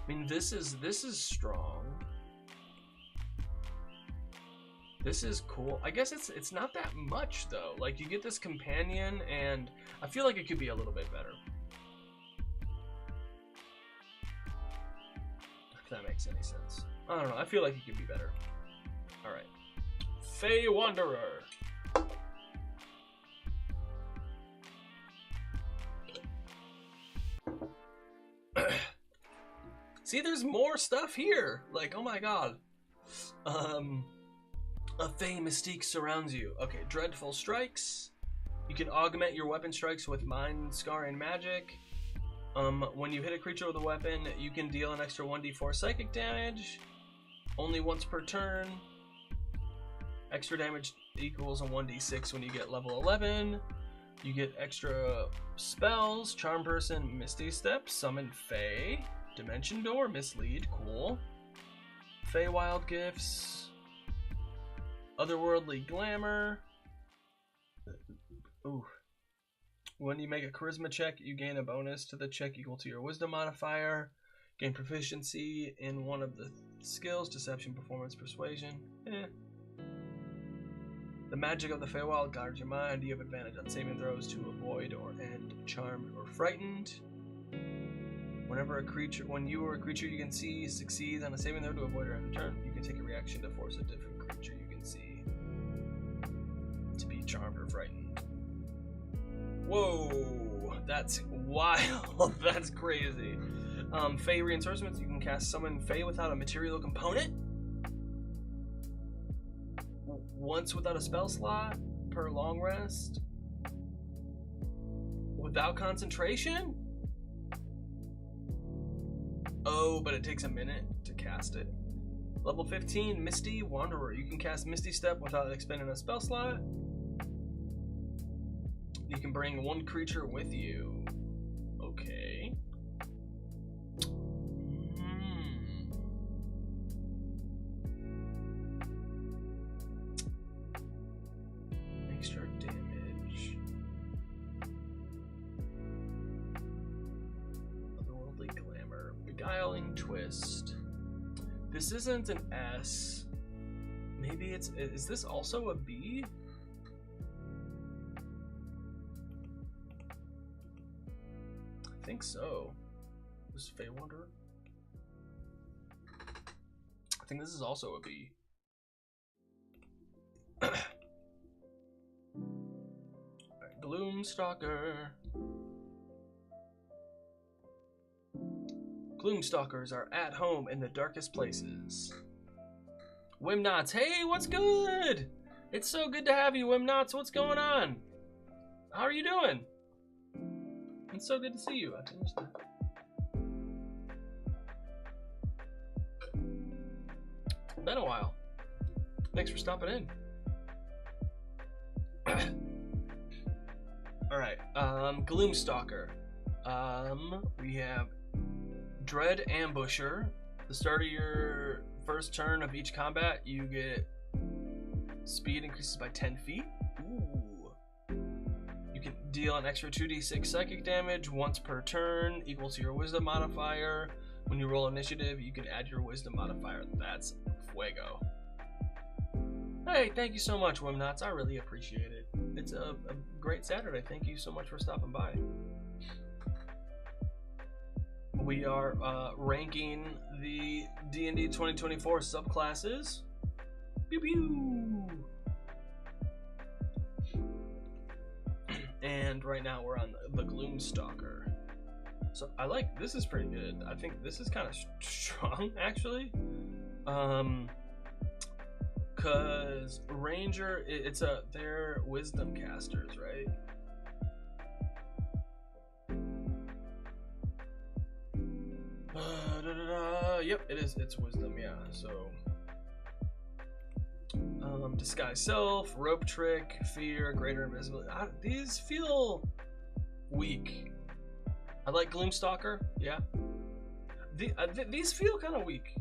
mean, this is strong. This is cool. I guess it's not that much though. Like you get this companion, and I feel like it could be a little bit better. If that makes any sense. I don't know. I feel like it could be better. All right. Fey Wanderer. See, there's more stuff here. Like, oh my god. A Fey mystique surrounds you. Okay, dreadful strikes. You can augment your weapon strikes with mind scarring magic. When you hit a creature with a weapon, you can deal an extra 1d4 psychic damage. Only once per turn. Extra damage equals a 1d6 when you get level 11. You get extra spells. Charm Person, Misty Step, Summon Fey, Dimension Door, Mislead, cool. Feywild Gifts. Otherworldly Glamour. Ooh. When you make a charisma check, you gain a bonus to the check equal to your wisdom modifier. Gain proficiency in one of the skills, deception, performance, persuasion. The magic of the Feywild guards your mind. You have advantage on saving throws to avoid or end charmed or frightened. When you or a creature you can see succeeds on a saving throw to avoid or end a turn, you can take a reaction to force a different creature you can see to be charmed or frightened. Whoa, that's wild. That's crazy. Fey reinforcements. You can cast summon Fey without a material component. Once without a spell slot per long rest. Without concentration? Oh, but it takes a minute to cast it. Level 15, Misty Wanderer. You can cast Misty Step without expending a spell slot. You can bring one creature with you. Okay. Extra damage. Otherworldly Glamour. Beguiling Twist. This isn't an S. Maybe it's... Is this also a B? I think so. This is Fey Wanderer. I think this is also a B. Right, Gloomstalker. Gloomstalkers are at home in the darkest places. Wimnots, hey, what's good? It's so good to have you, Wimnots. What's going on? How are you doing? It's so good to see you. I finished that. Been a while. Thanks for stopping in. Alright, Gloomstalker. We have Dread Ambusher. The start of your first turn of each combat, you get speed increases by 10 feet. Ooh. You can deal an extra 2d6 psychic damage once per turn, equal to your wisdom modifier. When you roll initiative, you can add your wisdom modifier. That's fuego. Hey, thank you so much, Wimnots. I really appreciate it. It's a great Saturday. Thank you so much for stopping by. We are ranking the D&D 2024 subclasses. Pew pew! And right now we're on the Gloomstalker. So I like, this is pretty good. I think this is kind of strong, actually. Cause Ranger, they're wisdom casters, right? Yep, it is. It's wisdom, yeah. So, disguise self, rope trick, fear, greater invisibility. These feel weak. I like Gloomstalker, yeah. These feel kind of weak.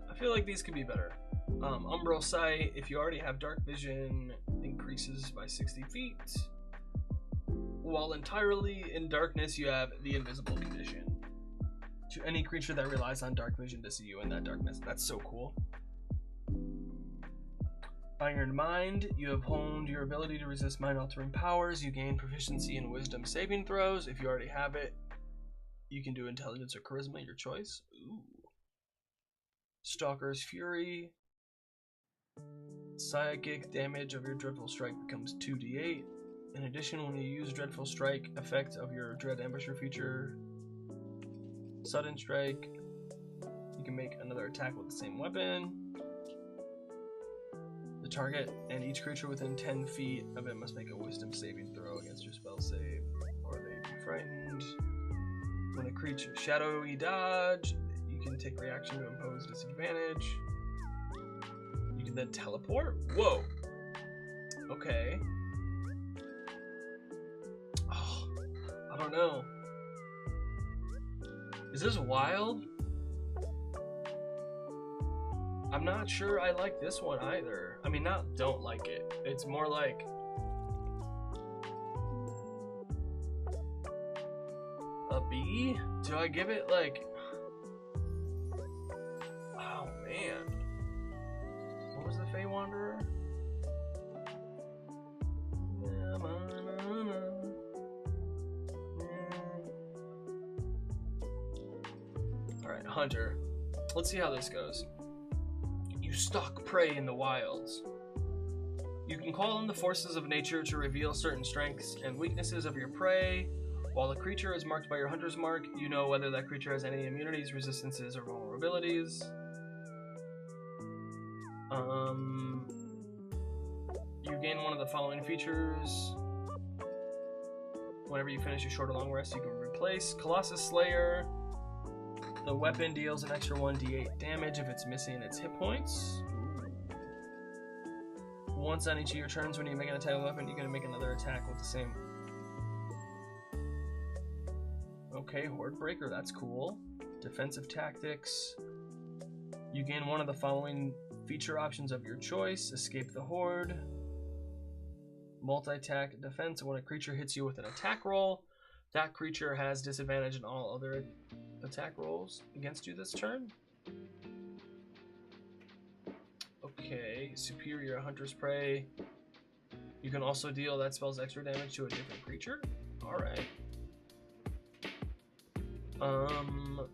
I feel like these could be better. Umbral Sight, if you already have dark vision, increases by 60 feet. While entirely in darkness, you have the invisible condition. To any creature that relies on dark vision to see you in that darkness. That's so cool. Iron Mind, you have honed your ability to resist mind-altering powers. You gain proficiency in wisdom saving throws. If you already have it, you can do intelligence or charisma, your choice. Ooh. Stalker's Fury. Psychic damage of your Dreadful Strike becomes 2d8. In addition, when you use Dreadful Strike effect of your Dread Ambusher feature, Sudden Strike, you can make another attack with the same weapon. The target and each creature within 10 feet of it must make a wisdom saving throw against your spell save, or they be frightened. When a creature shadowy dodge, you can take reaction to impose disadvantage. You can then teleport? Whoa! Okay. Oh, I don't know. Is this wild? I'm not sure I like this one either. I mean, not don't like it. It's more like... a B? Do I give it like... Oh, man. What was the Fey Wanderer? Alright, Hunter. Let's see how this goes. You stalk prey in the wilds. You can call on the forces of nature to reveal certain strengths and weaknesses of your prey, While a creature is marked by your hunter's mark, you know whether that creature has any immunities, resistances, or vulnerabilities. You gain one of the following features. Whenever you finish your short or long rest, you can replace Colossus Slayer. The weapon deals an extra 1d8 damage if it's missing its hit points. Once on each of your turns, when you make an attack with a weapon, you can make another attack with the same. Okay, Horde Breaker, that's cool. Defensive Tactics. You gain one of the following feature options of your choice. Escape the Horde. Multi-attack defense. When a creature hits you with an attack roll, that creature has disadvantage in all other attack rolls against you this turn. Okay, Superior Hunter's Prey. You can also deal that spell's extra damage to a different creature. Alright.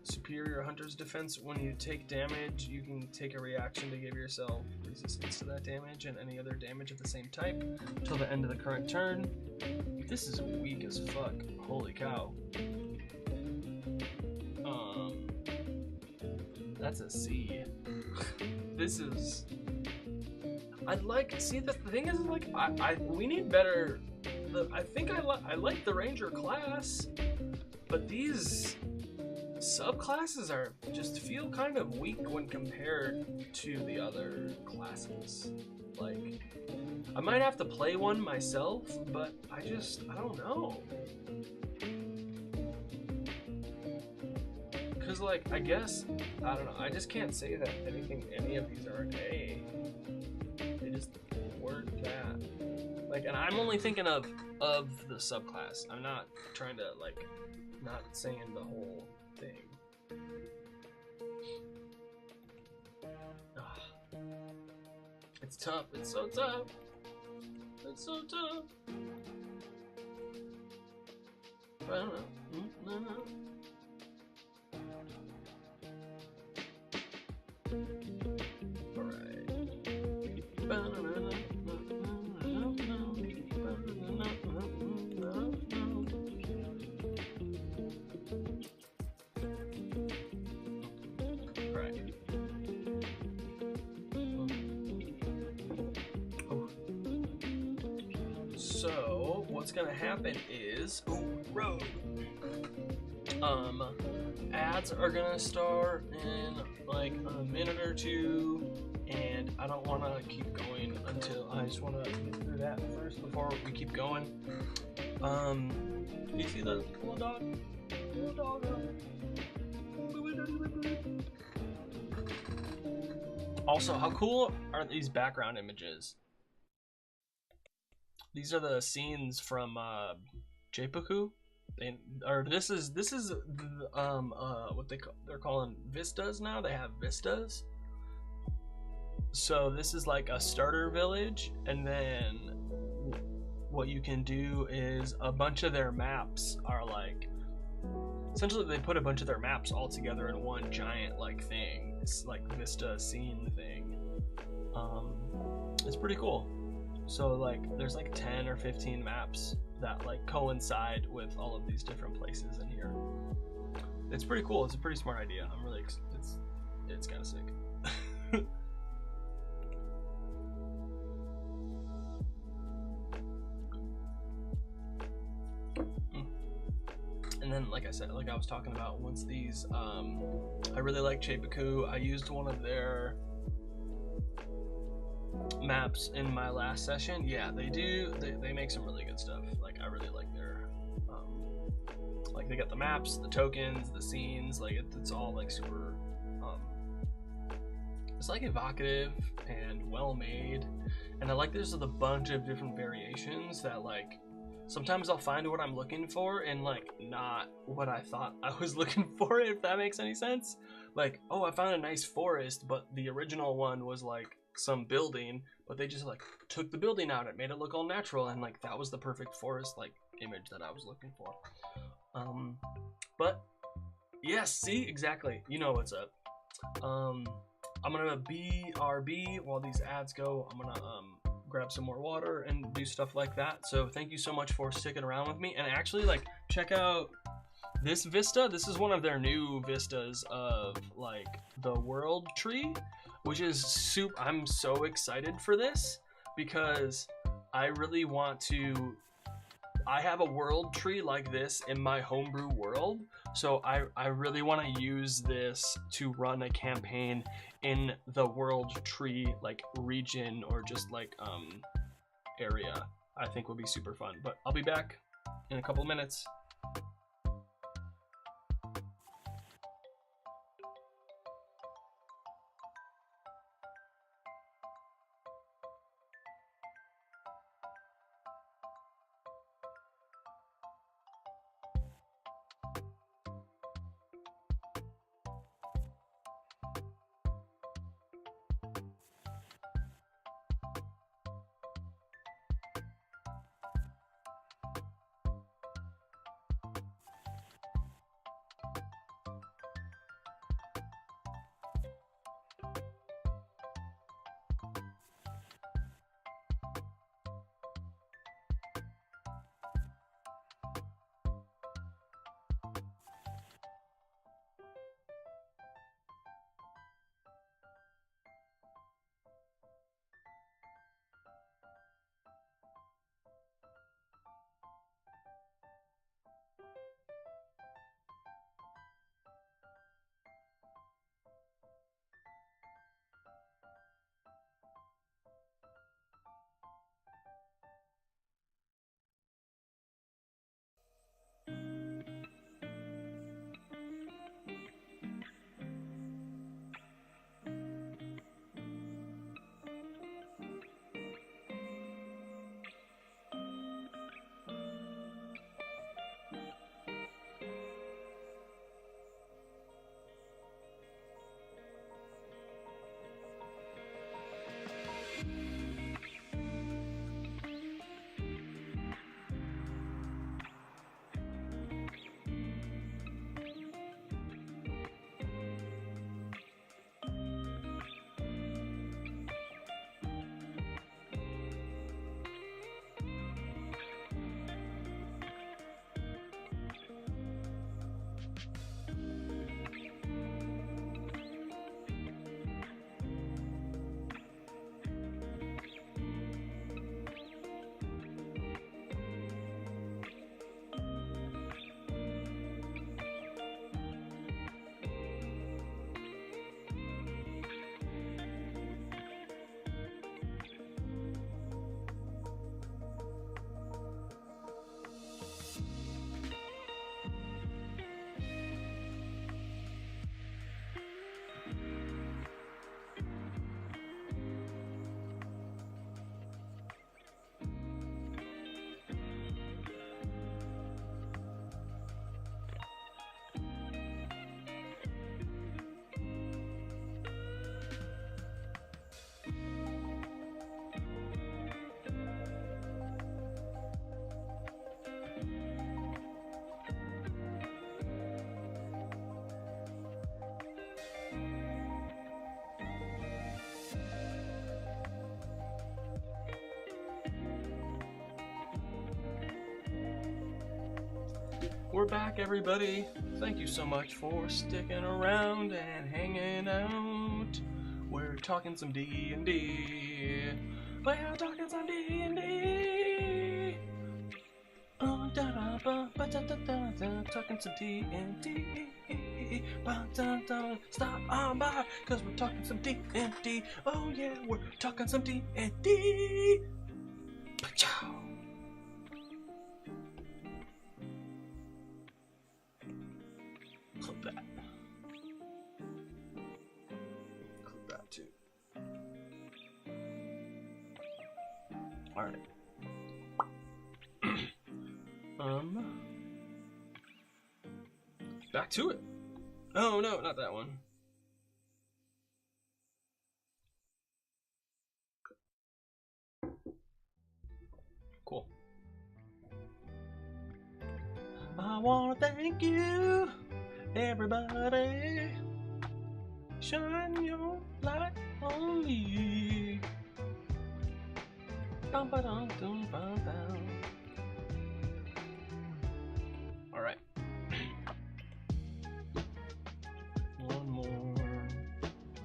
Superior Hunter's Defense. When you take damage, you can take a reaction to give yourself resistance to that damage and any other damage of the same type until the end of the current turn. This is weak as fuck. Holy cow. That's a C. This is... I'd like... See, the thing is, like, we need better... I think I like the Ranger class, but these subclasses are just feel kind of weak when compared to the other classes. Like, I might have to play one myself, but I don't know. Cause like, I guess, I don't know, I just can't say that any of these are an A. They just weren't that. Like, and I'm only thinking of the subclass. I'm not trying to, like, not saying the whole thing. Ugh. It's tough, it's so tough. It's so tough. I don't know. So what's gonna happen is, road. Ads are gonna start in like a minute or two, and I don't want to keep going until I just want to get through that first before we keep going. You see the little dog? Little dog. Also, how cool are these background images? These are the scenes from Jaipuku. This is what they're calling vistas now. They have vistas. So this is like a starter village, and then what you can do is a bunch of their maps are like, essentially they put a bunch of their maps all together in one giant like thing. It's like vista scene thing. It's pretty cool. So like there's like 10 or 15 maps that like coincide with all of these different places in here. It's pretty cool. It's a pretty smart idea. I'm really it's kind of sick. And then, like I said, like I was talking about, once these, I really like Jaipuku. I used one of their maps in my last session. Yeah, they make some really good stuff. Like, I really like their, like, they got the maps, the tokens, the scenes, like, it's all, like, super, it's, like, evocative and well-made. And I like there's a bunch of different variations that, like, sometimes I'll find what I'm looking for and like not what I thought I was looking for, if that makes any sense. Like, oh, I found a nice forest, but the original one was like some building, but they just like took the building out. It made it look all natural, and like that was the perfect forest like image that I was looking for. But yes, see, exactly. You know what's up. I'm gonna BRB while these ads go. I'm gonna grab some more water and do stuff like that. So thank you so much for sticking around with me. And actually, like, check out this vista. This is one of their new vistas of like the world tree, which is super. I'm so excited for this because I really want to. I have a world tree like this in my homebrew world, so I really want to use this to run a campaign in the world tree like region or just like area. I think will be super fun. But I'll be back in a couple minutes. We're back, everybody. Thank you so much for sticking around and hanging out. We're talking some D&D. We're talking some D&D. Talking some D&D. Stop on by, cause we're talking some D&D. Oh yeah, we're talking some D&D. Ciao. Clip that. Clip that too. Alright. Back to it. Oh no, not that one. Cool. I wanna thank you, everybody. Shine your light on me. All right. One more.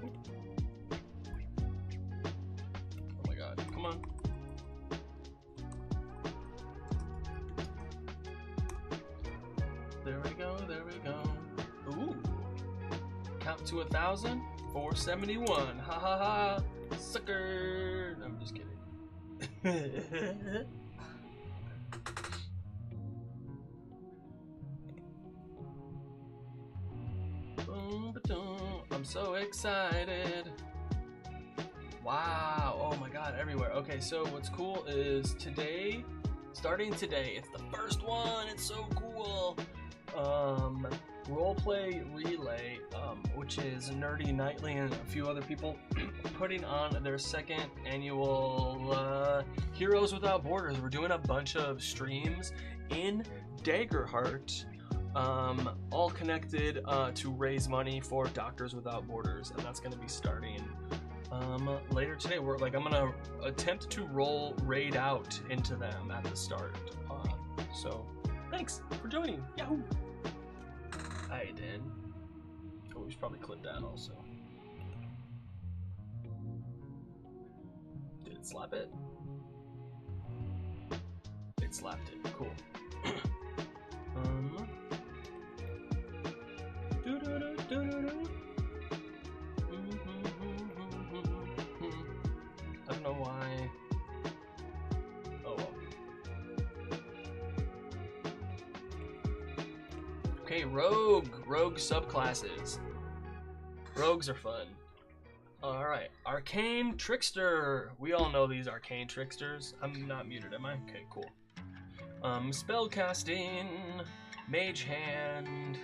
Oh my god, come on. There we go, there we go. Ooh. Count to 1,000. 471. Ha ha ha. Sucker. No, I'm just kidding. I'm so excited. Wow. Oh my god, everywhere. Okay, so what's cool is today, starting today, it's the first one. It's so cool. Roleplay Relay, which is Nerdy Nightly and a few other people putting on their second annual Heroes Without Borders. We're doing a bunch of streams in Daggerheart, all connected to raise money for Doctors Without Borders, and that's going to be starting later today. I'm gonna attempt to raid out into them at the start. So thanks for joining. Yahoo! I did. Oh, we should probably clip that also. Did it slap it? It slapped it. Cool. I don't know why. Oh well. Okay, rogue subclasses. Rogues are fun. Alright, arcane trickster. We all know these arcane tricksters. I'm not muted, am I? Okay, cool. Spellcasting, mage hand,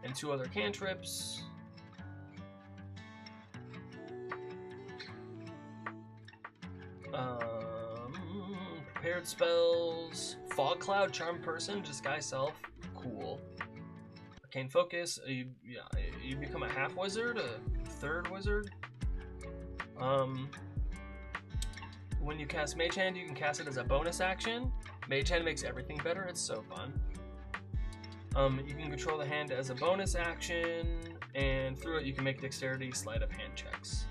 and 2 other cantrips. Prepared spells, fog cloud, charm person, disguise self, cool. Arcane focus, you become a half wizard, a third wizard. When you cast mage hand, you can cast it as a bonus action. Mage hand makes everything better. It's so fun. You can control the hand as a bonus action, and through it you can make dexterity sleight of hand checks.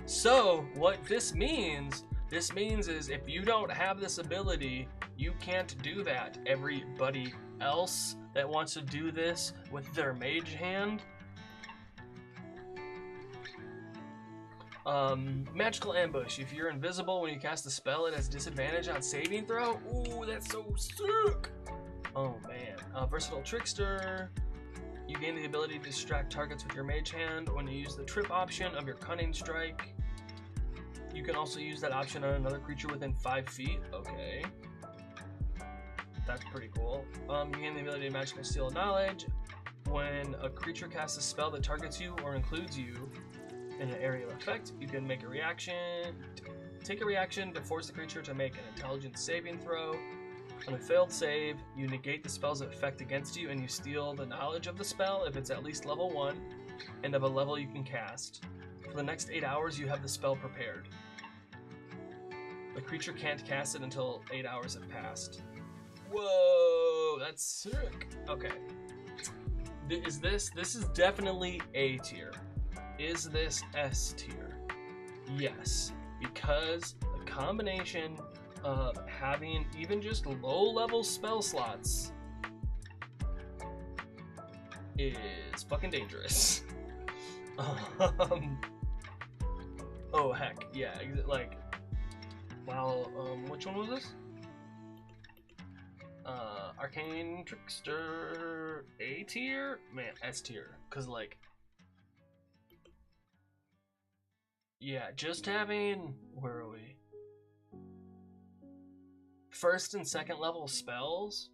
So what this means is if you don't have this ability, you can't do that. Everybody else that wants to do this with their mage hand. Magical ambush. If you're invisible when you cast a spell, it has disadvantage on saving throw. Ooh, that's so sick. Oh man. Versatile trickster. You gain the ability to distract targets with your mage hand when you use the trip option of your cunning strike. You can also use that option on another creature within 5 feet. Okay. That's pretty cool. You gain the ability to magical steal knowledge. When a creature casts a spell that targets you or includes you in an area of effect, you can make a reaction. Take a reaction to force the creature to make an intelligence saving throw. On a failed save, you negate the spell's effect against you and you steal the knowledge of the spell if it's at least level 1 and of a level you can cast. For the next 8 hours, you have the spell prepared. The creature can't cast it until 8 hours have passed. Whoa, that's sick. Okay. This is definitely A tier. Is this S tier? Yes, because the combination of having even just low-level spell slots is fucking dangerous. Oh heck, yeah, like, wow, which one was this? Arcane Trickster A tier? Man, S tier, cause like, yeah, just having, where are we? First and second level spells,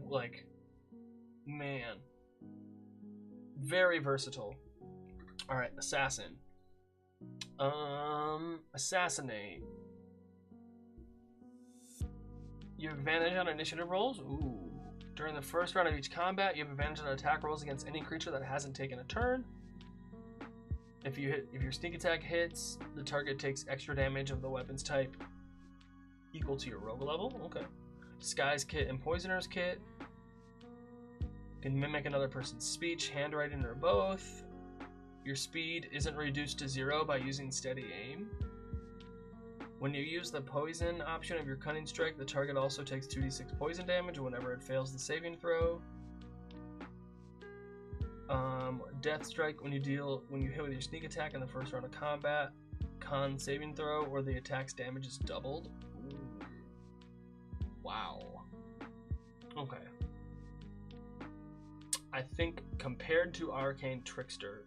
like, man, very versatile. All right, assassin. Assassinate. You have advantage on initiative rolls. Ooh. During the first round of each combat, you have advantage on attack rolls against any creature that hasn't taken a turn. If your sneak attack hits, the target takes extra damage of the weapon's type equal to your rogue level. Okay. Disguise kit and poisoner's kit. Can mimic another person's speech, handwriting, or both. Your speed isn't reduced to 0 by using steady aim. When you use the poison option of your cunning strike, the target also takes 2d6 poison damage whenever it fails the saving throw. Death strike when you hit with your sneak attack in the first round of combat, con saving throw, or the attack's damage is doubled. Ooh. Wow. Okay. I think compared to Arcane Trickster,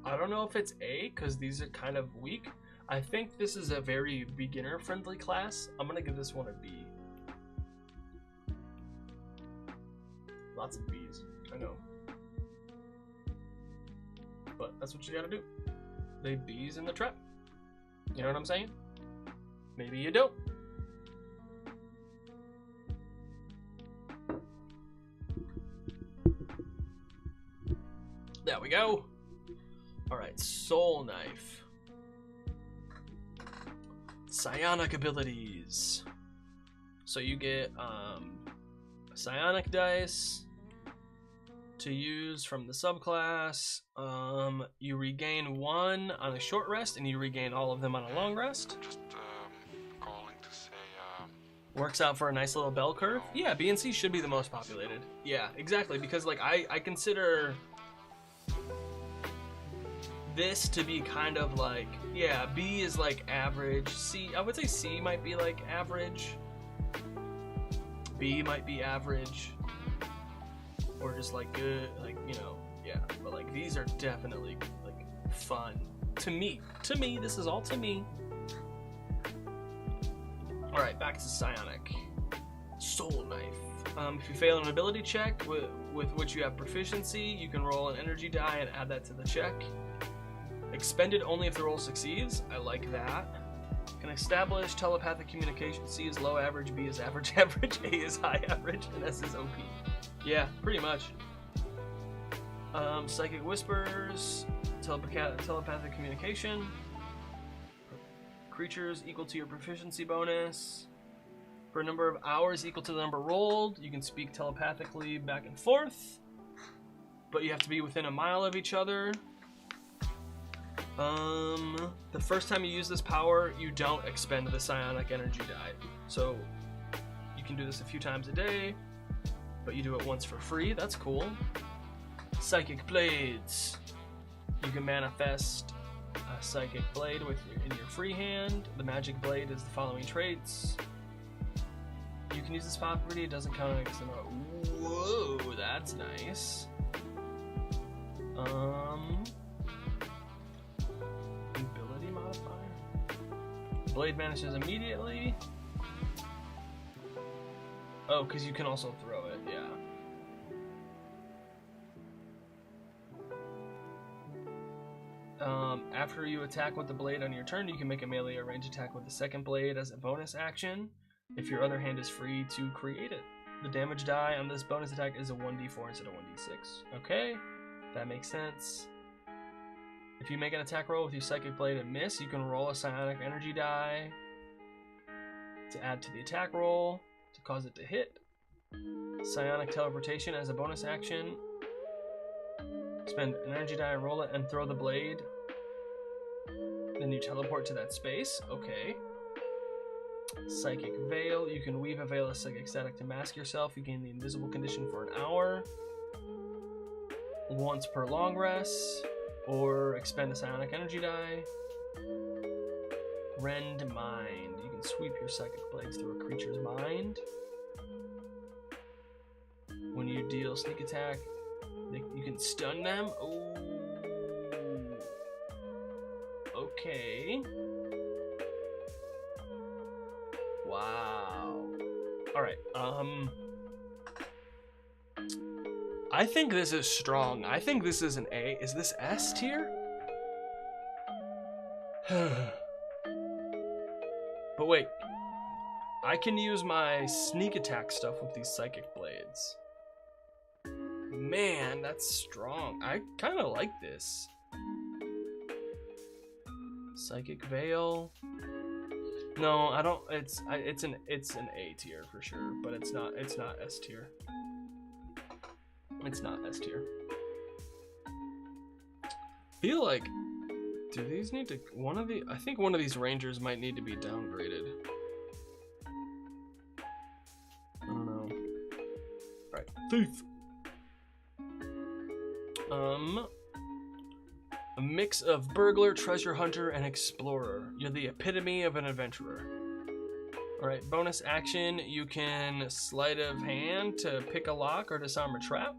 I don't know if it's A, because these are kind of weak. I think this is a very beginner-friendly class. I'm gonna give this one a B. Lots of B's, I know. But that's what you gotta do. They B's in the trap. You know what I'm saying? Maybe you don't. There we go. Alright, Soul Knife. Psionic abilities. So you get psionic dice to use from the subclass. You regain 1 on a short rest, and you regain all of them on a long rest. Just calling to say works out for a nice little bell curve. Yeah, B and C should be the most populated. Yeah, exactly, because like I consider this to be kind of like, yeah, B is like average. C, I would say C might be like average. B might be average. Or just like good, like, you know, yeah. But like these are definitely like fun. To me, this is all to me. Alright, back to Psionic. Soul Knife. If you fail an ability check with which you have proficiency, you can roll an energy die and add that to the check. Expended only if the roll succeeds. I like that. Can establish telepathic communication. C is low average, B is average average, A is high average, and S is OP. Yeah, pretty much. Psychic Whispers, telepathic communication. Creatures equal to your proficiency bonus. For a number of hours equal to the number rolled, you can speak telepathically back and forth. But you have to be within a mile of each other. The first time you use this power, you don't expend the psionic energy die. So you can do this a few times a day, but you do it once for free. That's cool. Psychic Blades. You can manifest a psychic blade in your free hand. The magic blade is the following traits. You can use this property. It doesn't count against the Whoa, that's nice. Ability modifier. Blade vanishes immediately. Oh, because you can also throw it, yeah. After you attack with the blade on your turn, you can make a melee or range attack with the second blade as a bonus action, if your other hand is free to create it. The damage die on this bonus attack is a 1d4 instead of 1d6. Okay, that makes sense. If you make an attack roll with your psychic blade and miss, you can roll a psionic energy die to add to the attack roll to cause it to hit. Psionic teleportation as a bonus action. Spend an energy die, roll it, and throw the blade. Then you teleport to that space. Okay. Psychic Veil. You can weave a veil of psychic static to mask yourself. You gain the invisible condition for an hour. Once per long rest. Or expend a psionic energy die. Rend Mind. You can sweep your psychic blades through a creature's mind. When you deal sneak attack, you can stun them. Oh. Okay. Wow. Alright, I think this is strong. I think this is an A. Is this S tier? But wait. I can use my sneak attack stuff with these psychic blades. Man, that's strong. I kind of like this. Psychic Veil. No, I don't. It's an A tier for sure, but it's not S tier. It's not S tier. Feel like, do these need to I think one of these rangers might need to be downgraded. I don't know. Right, Thief. A mix of burglar, treasure hunter, and explorer. You're the epitome of an adventurer. Alright, bonus action, you can sleight of hand to pick a lock or disarm a trap.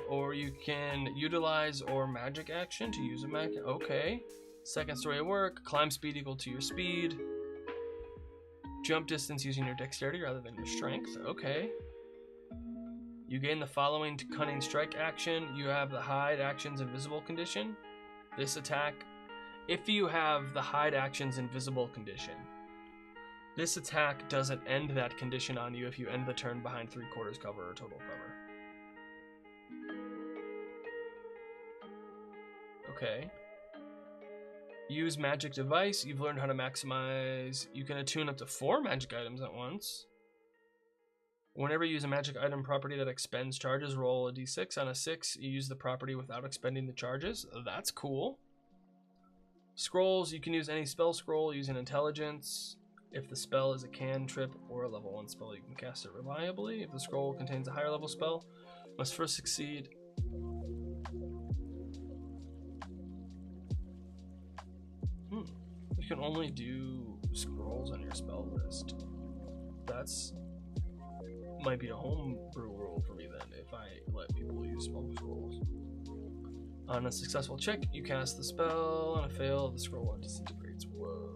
Or you can utilize or magic action to use a magic. Okay. Second story of work, climb speed equal to your speed. Jump distance using your dexterity rather than your strength. Okay. You gain the following cunning strike action. You have the hide action's invisible condition. This attack, if you have the hide action's invisible condition, this attack doesn't end that condition on you if you end the turn behind 3/4 cover or total cover. Okay. Use magic device. You've learned how to maximize. You can attune up to 4 magic items at once. Whenever you use a magic item property that expends charges, roll a d6. On a 6, you use the property without expending the charges. That's cool. Scrolls, you can use any spell scroll using intelligence. If the spell is a cantrip or a level 1 spell, you can cast it reliably. If the scroll contains a higher level spell, must first succeed. You can only do scrolls on your spell list. That's might be a homebrew rule for me then, if I let people use spell scrolls. On a successful check, you cast the spell. On a fail, the scroll disintegrates. Whoa.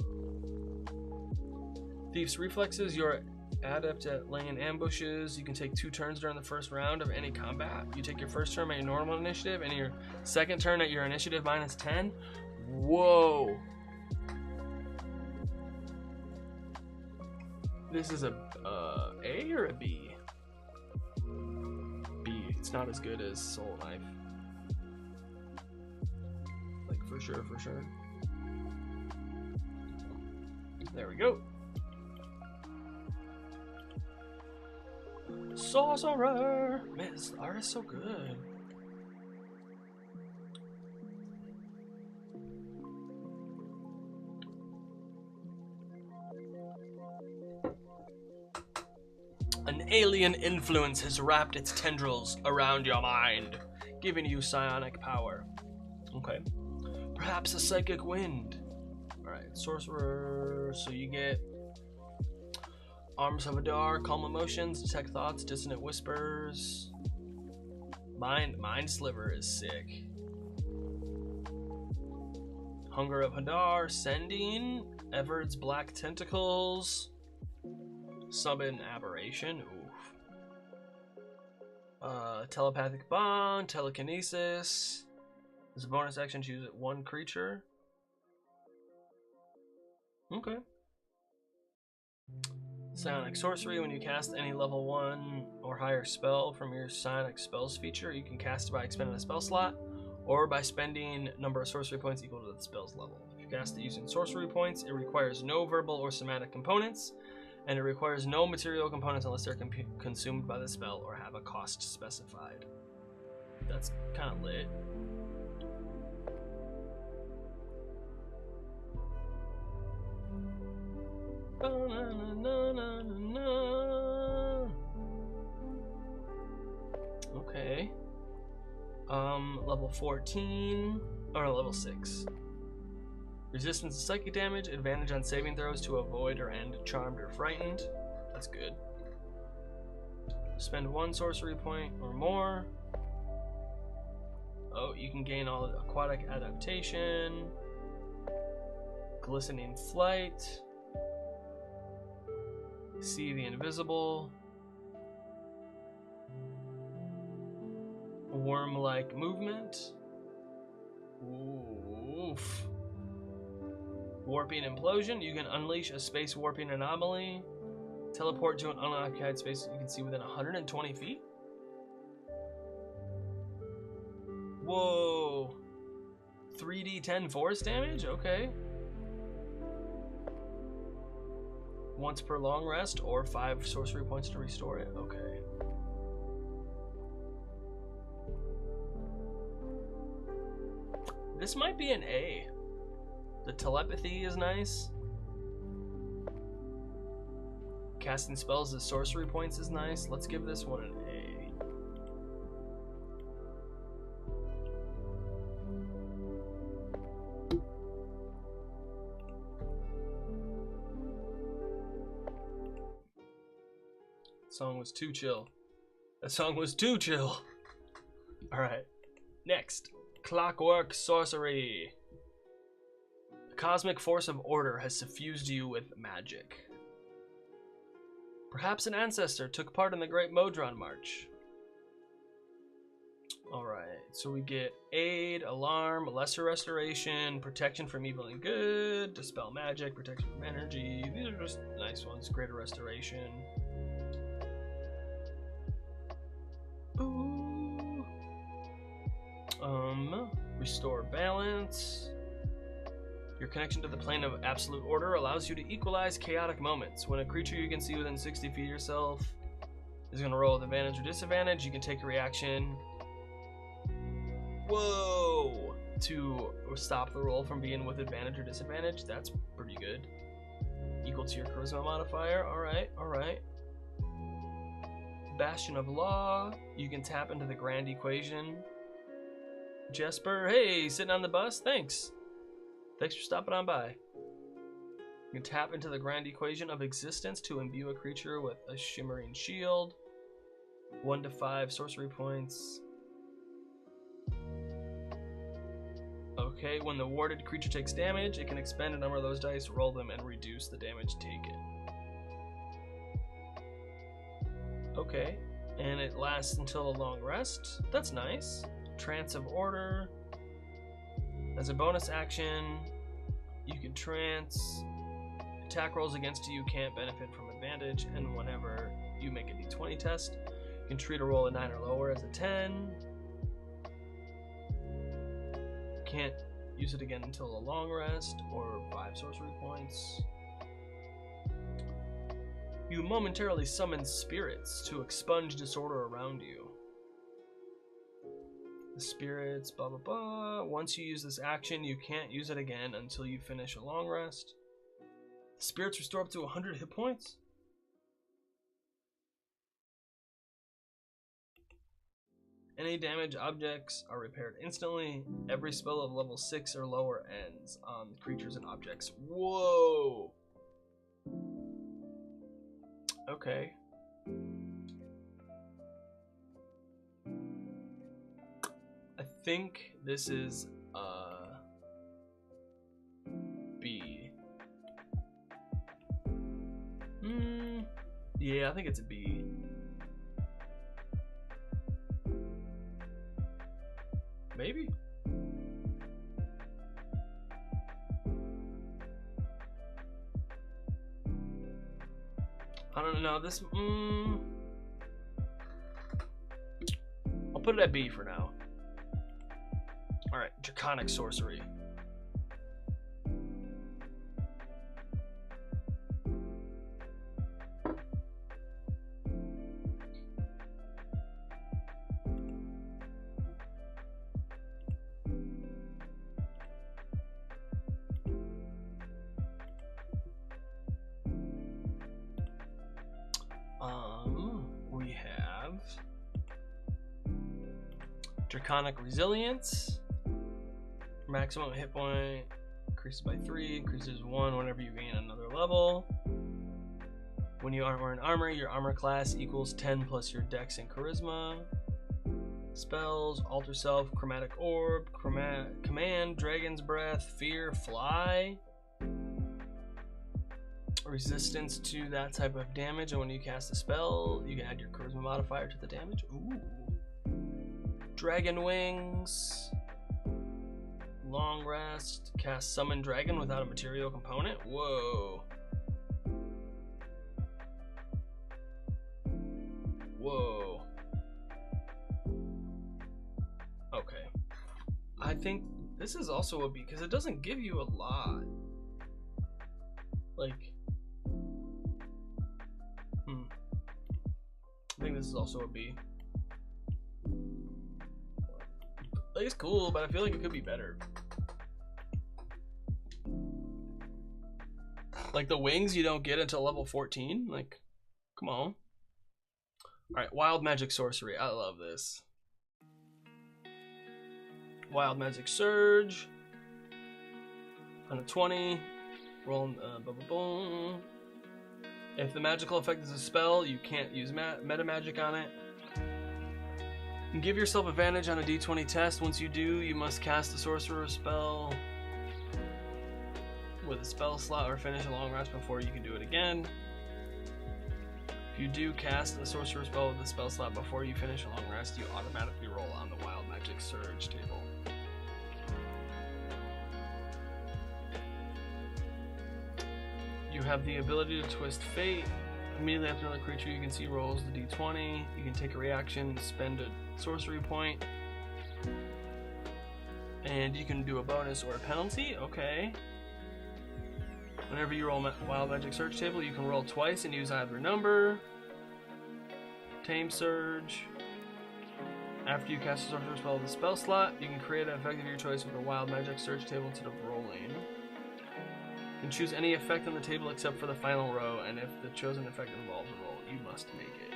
Thief's reflexes. You're adept at laying ambushes. You can take 2 turns during the first round of any combat. You take your first turn at your normal initiative and your second turn at your initiative -10. Whoa. This is a A or a B? B. It's not as good as Soul Knife. Like, for sure, for sure. There we go. Sorcerer! Man, this art is so good. An alien influence has wrapped its tendrils around your mind, giving you psionic power. Okay. Perhaps a psychic wind. Alright, sorcerer. So you get Arms of Adar, calm emotions, detect thoughts, dissonant whispers. Mind Sliver is sick. Hunger of Hadar, sending. Everard's black tentacles. Summon aberration. Oof. Telepathic bond, telekinesis. As a bonus action, choose 1 creature. Okay. Psionic sorcery. When you cast any level 1 or higher spell from your psionic spells feature, you can cast it by expending a spell slot or by spending number of sorcery points equal to the spell's level. If you cast it using sorcery points, it requires no verbal or somatic components, and it requires no material components unless they're consumed by the spell or have a cost specified. That's kind of lit. Okay. Level 14 or level 6. Resistance to psychic damage, advantage on saving throws to avoid or end charmed or frightened. That's good. Spend 1 sorcery point or more. Oh, you can gain all aquatic adaptation, glistening flight, see the invisible, worm-like movement. Oof. Warping implosion. You can unleash a space warping anomaly. Teleport to an unoccupied space you can see within 120 feet. Whoa. 3d10 force damage? Okay. Once per long rest, or 5 sorcery points to restore it. Okay. This might be an A. The telepathy is nice. Casting spells as sorcery points is nice. Let's give this one an A. Song was too chill. That song was too chill. Alright. Next. Clockwork Sorcery. The cosmic force of order has suffused you with magic. Perhaps an ancestor took part in the Great Modron March. Alright, so we get aid, alarm, lesser restoration, protection from evil and good, dispel magic, protection from energy. These are just nice ones. Greater restoration. Ooh. Restore balance. Your connection to the plane of absolute order allows you to equalize chaotic moments. When a creature you can see within 60 feet of yourself is going to roll with advantage or disadvantage, you can take a reaction. Whoa! To stop the roll from being with advantage or disadvantage. That's pretty good. Equal to your charisma modifier. Alright, alright. Bastion of Law. You can tap into the grand equation. Jesper, hey, sitting on the bus? Thanks. Thanks for stopping on by. You can tap into the grand equation of existence to imbue a creature with a shimmering shield. 1 to 5 sorcery points. Okay, when the warded creature takes damage, it can expend a number of those dice, roll them, and reduce the damage taken. Okay, and it lasts until a long rest. That's nice. Trance of Order. As a bonus action, you can trance. Attack rolls against you can't benefit from advantage, and whenever you make a d20 test, you can treat a roll a 9 or lower as a 10. Can't use it again until a long rest, or 5 sorcery points. You momentarily summon spirits to expunge disorder around you. The spirits, blah blah blah. Once you use this action, you can't use it again until you finish a long rest. The spirits restore up to 100 hit points. Any damaged objects are repaired instantly. Every spell of level 6 or lower ends on creatures and objects. Whoa! Okay. I think this is B. Yeah, I think it's a B. Maybe? I don't know. This. I'll put it at B for now. Alright, Draconic Sorcery. We have Draconic Resilience. Maximum hit point increases by 3, increases 1 whenever you gain another level. When you are wearing armor, your armor class equals 10 plus your dex and charisma. Spells, Alter Self, Chromatic Orb, Command, Dragon's Breath, Fear, Fly. Resistance to that type of damage, and when you cast a spell, you can add your charisma modifier to the damage. Ooh. Dragon Wings. Long rest. Cast Summon Dragon without a material component. Whoa. Whoa. Okay. I think This is also a B because it doesn't give you a lot. Like, I think this is also a B. Like, it's cool, but I feel like it could be better. Like the wings you don't get until level 14. Like, come on. Alright, Wild Magic Sorcery. I love this. Wild Magic Surge. On a 20. Roll, boom. If the magical effect is a spell, you can't use meta magic on it. And give yourself advantage on a d20 test. Once you do, you must cast a sorcerer spell with a spell slot or finish a long rest before you can do it again. If you do cast a sorcerer spell with a spell slot before you finish a long rest, you automatically roll on the Wild Magic Surge table. You have the ability to twist fate. Immediately after another creature you can see rolls the d20, you can take a reaction, spend a sorcery point, and you can do a bonus or a penalty. Okay. Whenever you roll Wild Magic Surge table, you can roll twice and use either number. Tame Surge. After you cast a sorcerer spell with a spell slot, you can create an effect of your choice with a Wild Magic Surge table instead of rolling. You can choose any effect on the table except for the final row, and if the chosen effect involves a roll, you must make it.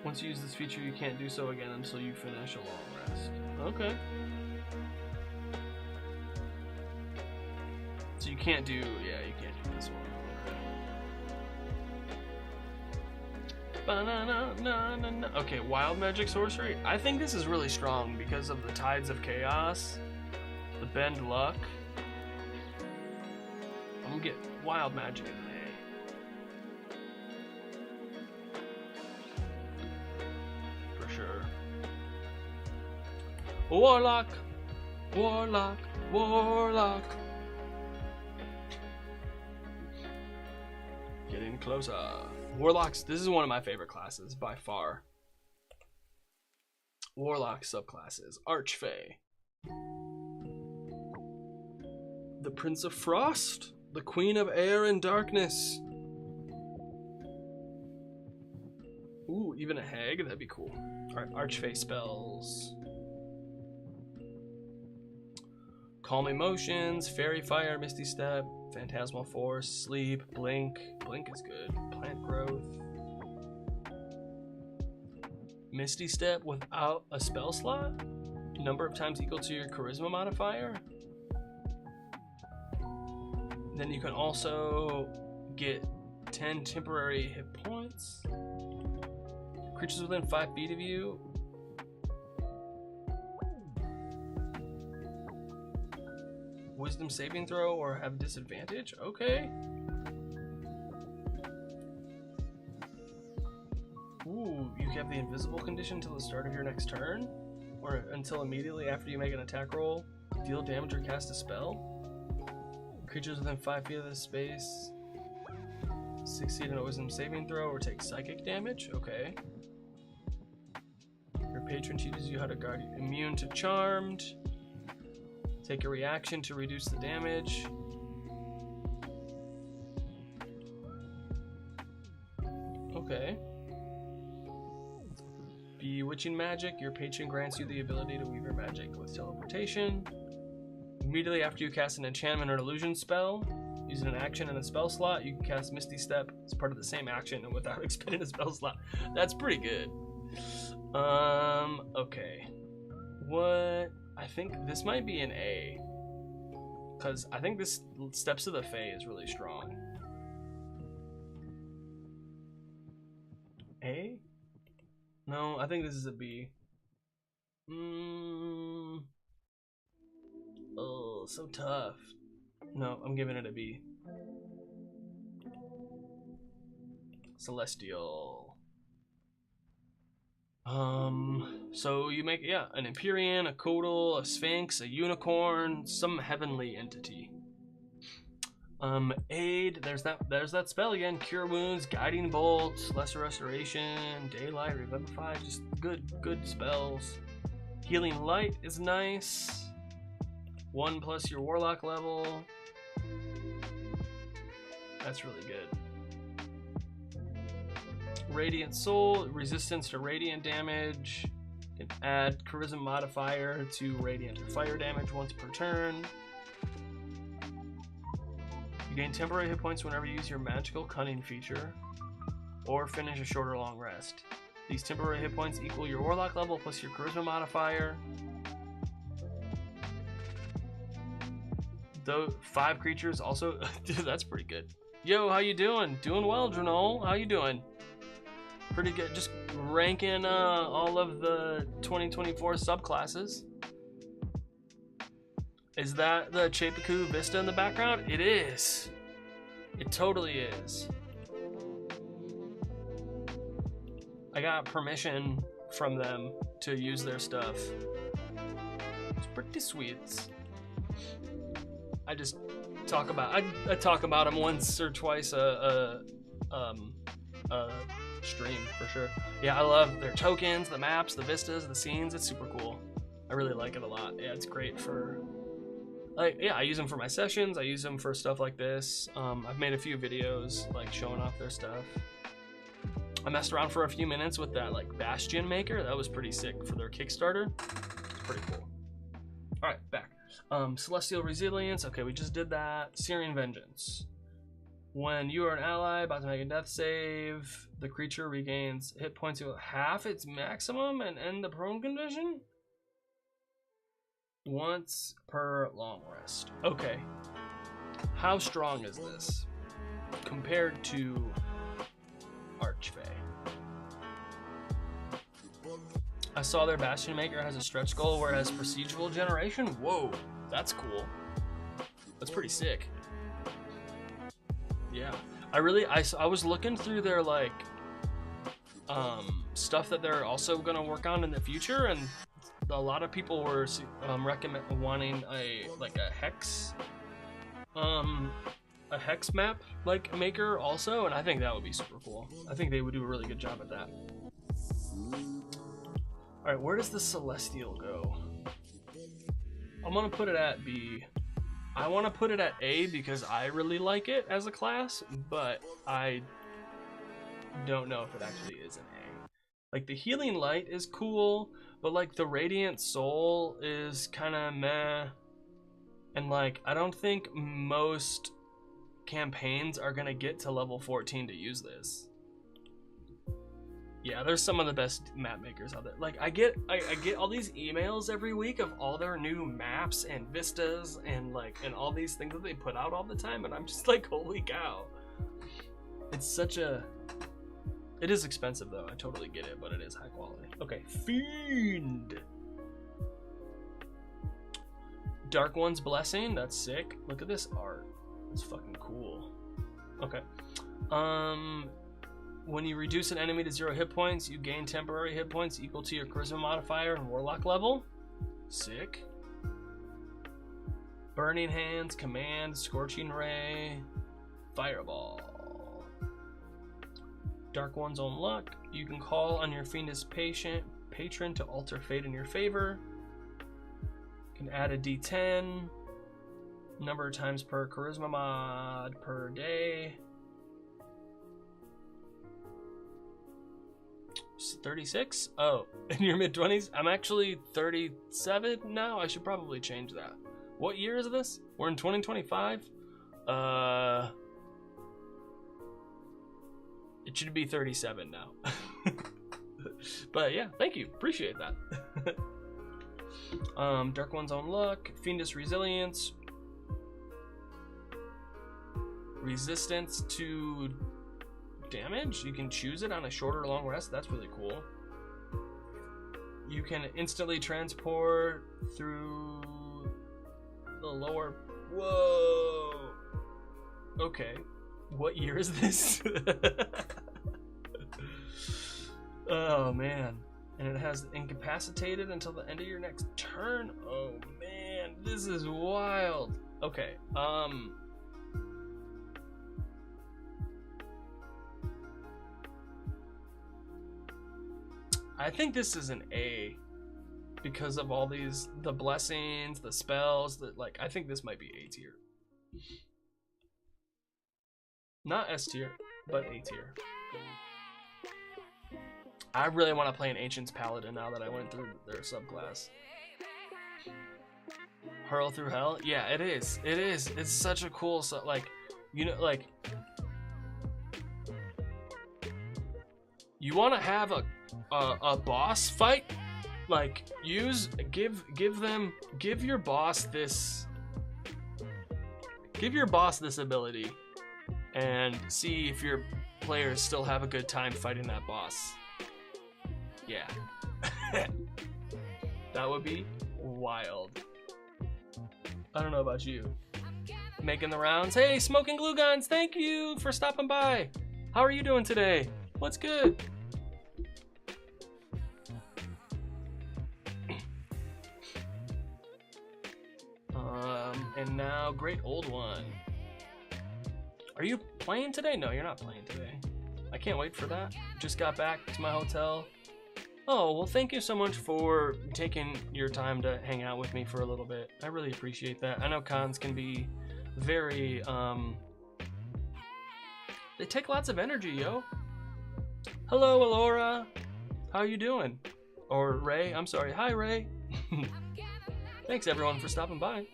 Once you use this feature, you can't do so again until you finish a long rest. Okay. So you can't do, yeah, you can't do this one. Okay. Okay, Wild Magic Sorcery. I think this is really strong because of the Tides of Chaos, the Bend Luck. I'm gonna get Wild Magic in an A. For sure. Warlock! Warlock! Warlock! Getting closer. Warlocks, this is one of my favorite classes by far. Warlock subclasses. Archfey. The Prince of Frost. The Queen of Air and Darkness. Ooh, even a hag? That'd be cool. Alright, Archfey spells. Calm Emotions, Fairy Fire, Misty Step, Phantasmal Force, Sleep, Blink. Blink is good. Plant Growth. Misty Step without a spell slot? Number of times equal to your Charisma modifier? Then you can also get 10 temporary hit points. Creatures within 5 feet of you. Wisdom saving throw or have disadvantage? Okay. Ooh, you have the invisible condition until the start of your next turn? Or until immediately after you make an attack roll, deal damage or cast a spell? Creatures within 5 feet of this space succeed in a wisdom saving throw or take psychic damage? Okay. Your patron teaches you how to guard you. Immune to charmed. Take a reaction to reduce the damage. Okay. Bewitching magic. Your patron grants you the ability to weave your magic with teleportation. Immediately after you cast an enchantment or illusion spell, using an action and a spell slot, you can cast Misty Step as part of the same action and without expending a spell slot. That's pretty good. Okay. What? I think this might be an A. Because I think this Steps of the Fae is really strong. A? No, I think this is a B. Oh, so tough. No, I'm giving it a B. Celestial. So you make, yeah, an Empyrean, a Codal, a Sphinx, a Unicorn, some heavenly entity. Aid, there's that spell again. Cure Wounds, Guiding Bolt, Lesser Restoration, Daylight, Revivify, just good spells. Healing Light is nice. 1+ your Warlock level. That's really good. Radiant Soul, resistance to radiant damage. You can add Charisma modifier to radiant or fire damage once per turn. You gain temporary hit points whenever you use your magical cunning feature or finish a short or long rest. These temporary hit points equal your Warlock level plus your Charisma modifier. Though 5 creatures also, dude, that's pretty good. Yo, how you doing? Doing well, Drenol. How you doing? Pretty good. Just ranking all of the 2024 subclasses. Is that the Chapaku Vista in the background? It is. It totally is. I got permission from them to use their stuff. It's pretty sweet. I just talk about I talk about them once or twice a stream for sure. Yeah, I love their tokens, the maps, the vistas, the scenes. It's super cool. I really like it a lot. Yeah, it's great for. Yeah, I use them for my sessions. I use them for stuff like this. I've made a few videos like showing off their stuff. I messed around for a few minutes with that like Bastion maker. That was pretty sick for their Kickstarter. It's pretty cool. All right, back. Celestial Resilience. Okay, we just did that. Syrian Vengeance. When you are an ally about to make a death save, the creature regains hit points to half its maximum and end the prone condition once per long rest. Okay. How strong is this compared to Archfey? I saw their Bastion Maker has a stretch goal where it has procedural generation. Whoa, that's cool. That's pretty sick. Yeah, I was looking through their like stuff that they're also gonna work on in the future, and a lot of people were wanting a hex map like maker also, and I think that would be super cool. I think they would do a really good job at that. All right, where does the Celestial go? I'm gonna put it at B. I want to put it at A because I really like it as a class, but I don't know if it actually is an A. Like the Healing Light is cool, but like the Radiant Soul is kind of meh. And like I don't think most campaigns are gonna get to level 14 to use this. Yeah, there's some of the best map makers out there. Like I get all these emails every week of all their new maps and vistas and all these things that they put out all the time, and I'm just like, holy cow. It's such a. It is expensive though. I totally get it, but it is high quality. Okay, Fiend. Dark One's Blessing. That's sick. Look at this art. It's fucking cool. Okay. When you reduce an enemy to 0 hit points, you gain temporary hit points equal to your Charisma modifier and Warlock level. Sick. Burning Hands, Command, Scorching Ray, Fireball. Dark One's Own Luck. You can call on your Fiendish patron to alter fate in your favor. You can add a D10. Number of times per Charisma mod per day. 36? Oh, in your mid-20s? I'm actually 37 now. I should probably change that. What year is this? We're in 2025? It should be 37 now. But yeah, thank you. Appreciate that. Dark One's Own Luck. Fiendish Resilience. Resistance to damage. You can choose it on a short or long rest. That's really cool. You can instantly transport through the lower. Whoa. Okay. What year is this? Oh man. And it has incapacitated until the end of your next turn. Oh man, this is wild. Okay. I think this is an A because of all these, the blessings, the spells, that like, I think this might be A tier. Not S tier, but A tier. I really want to play an Ancient's Paladin now that I went through their subclass. Hurl through hell? Yeah, it is. It is. It's such a cool, like, you know, like, you want to have a boss fight? Like, give your boss this ability and see if your players still have a good time fighting that boss. Yeah. That would be wild. I don't know about you. Making the rounds. Hey, Smoking Glue Guns, thank you for stopping by. How are you doing today? What's good? And now, great old one. Are you playing today? No, you're not playing today. I can't wait for that. Just got back to my hotel. Oh, well, thank you so much for taking your time to hang out with me for a little bit. I really appreciate that. I know cons can be very, they take lots of energy, yo. Hello, Alora. How you doing? Or Ray, I'm sorry. Hi, Ray. Thanks, everyone, for stopping by.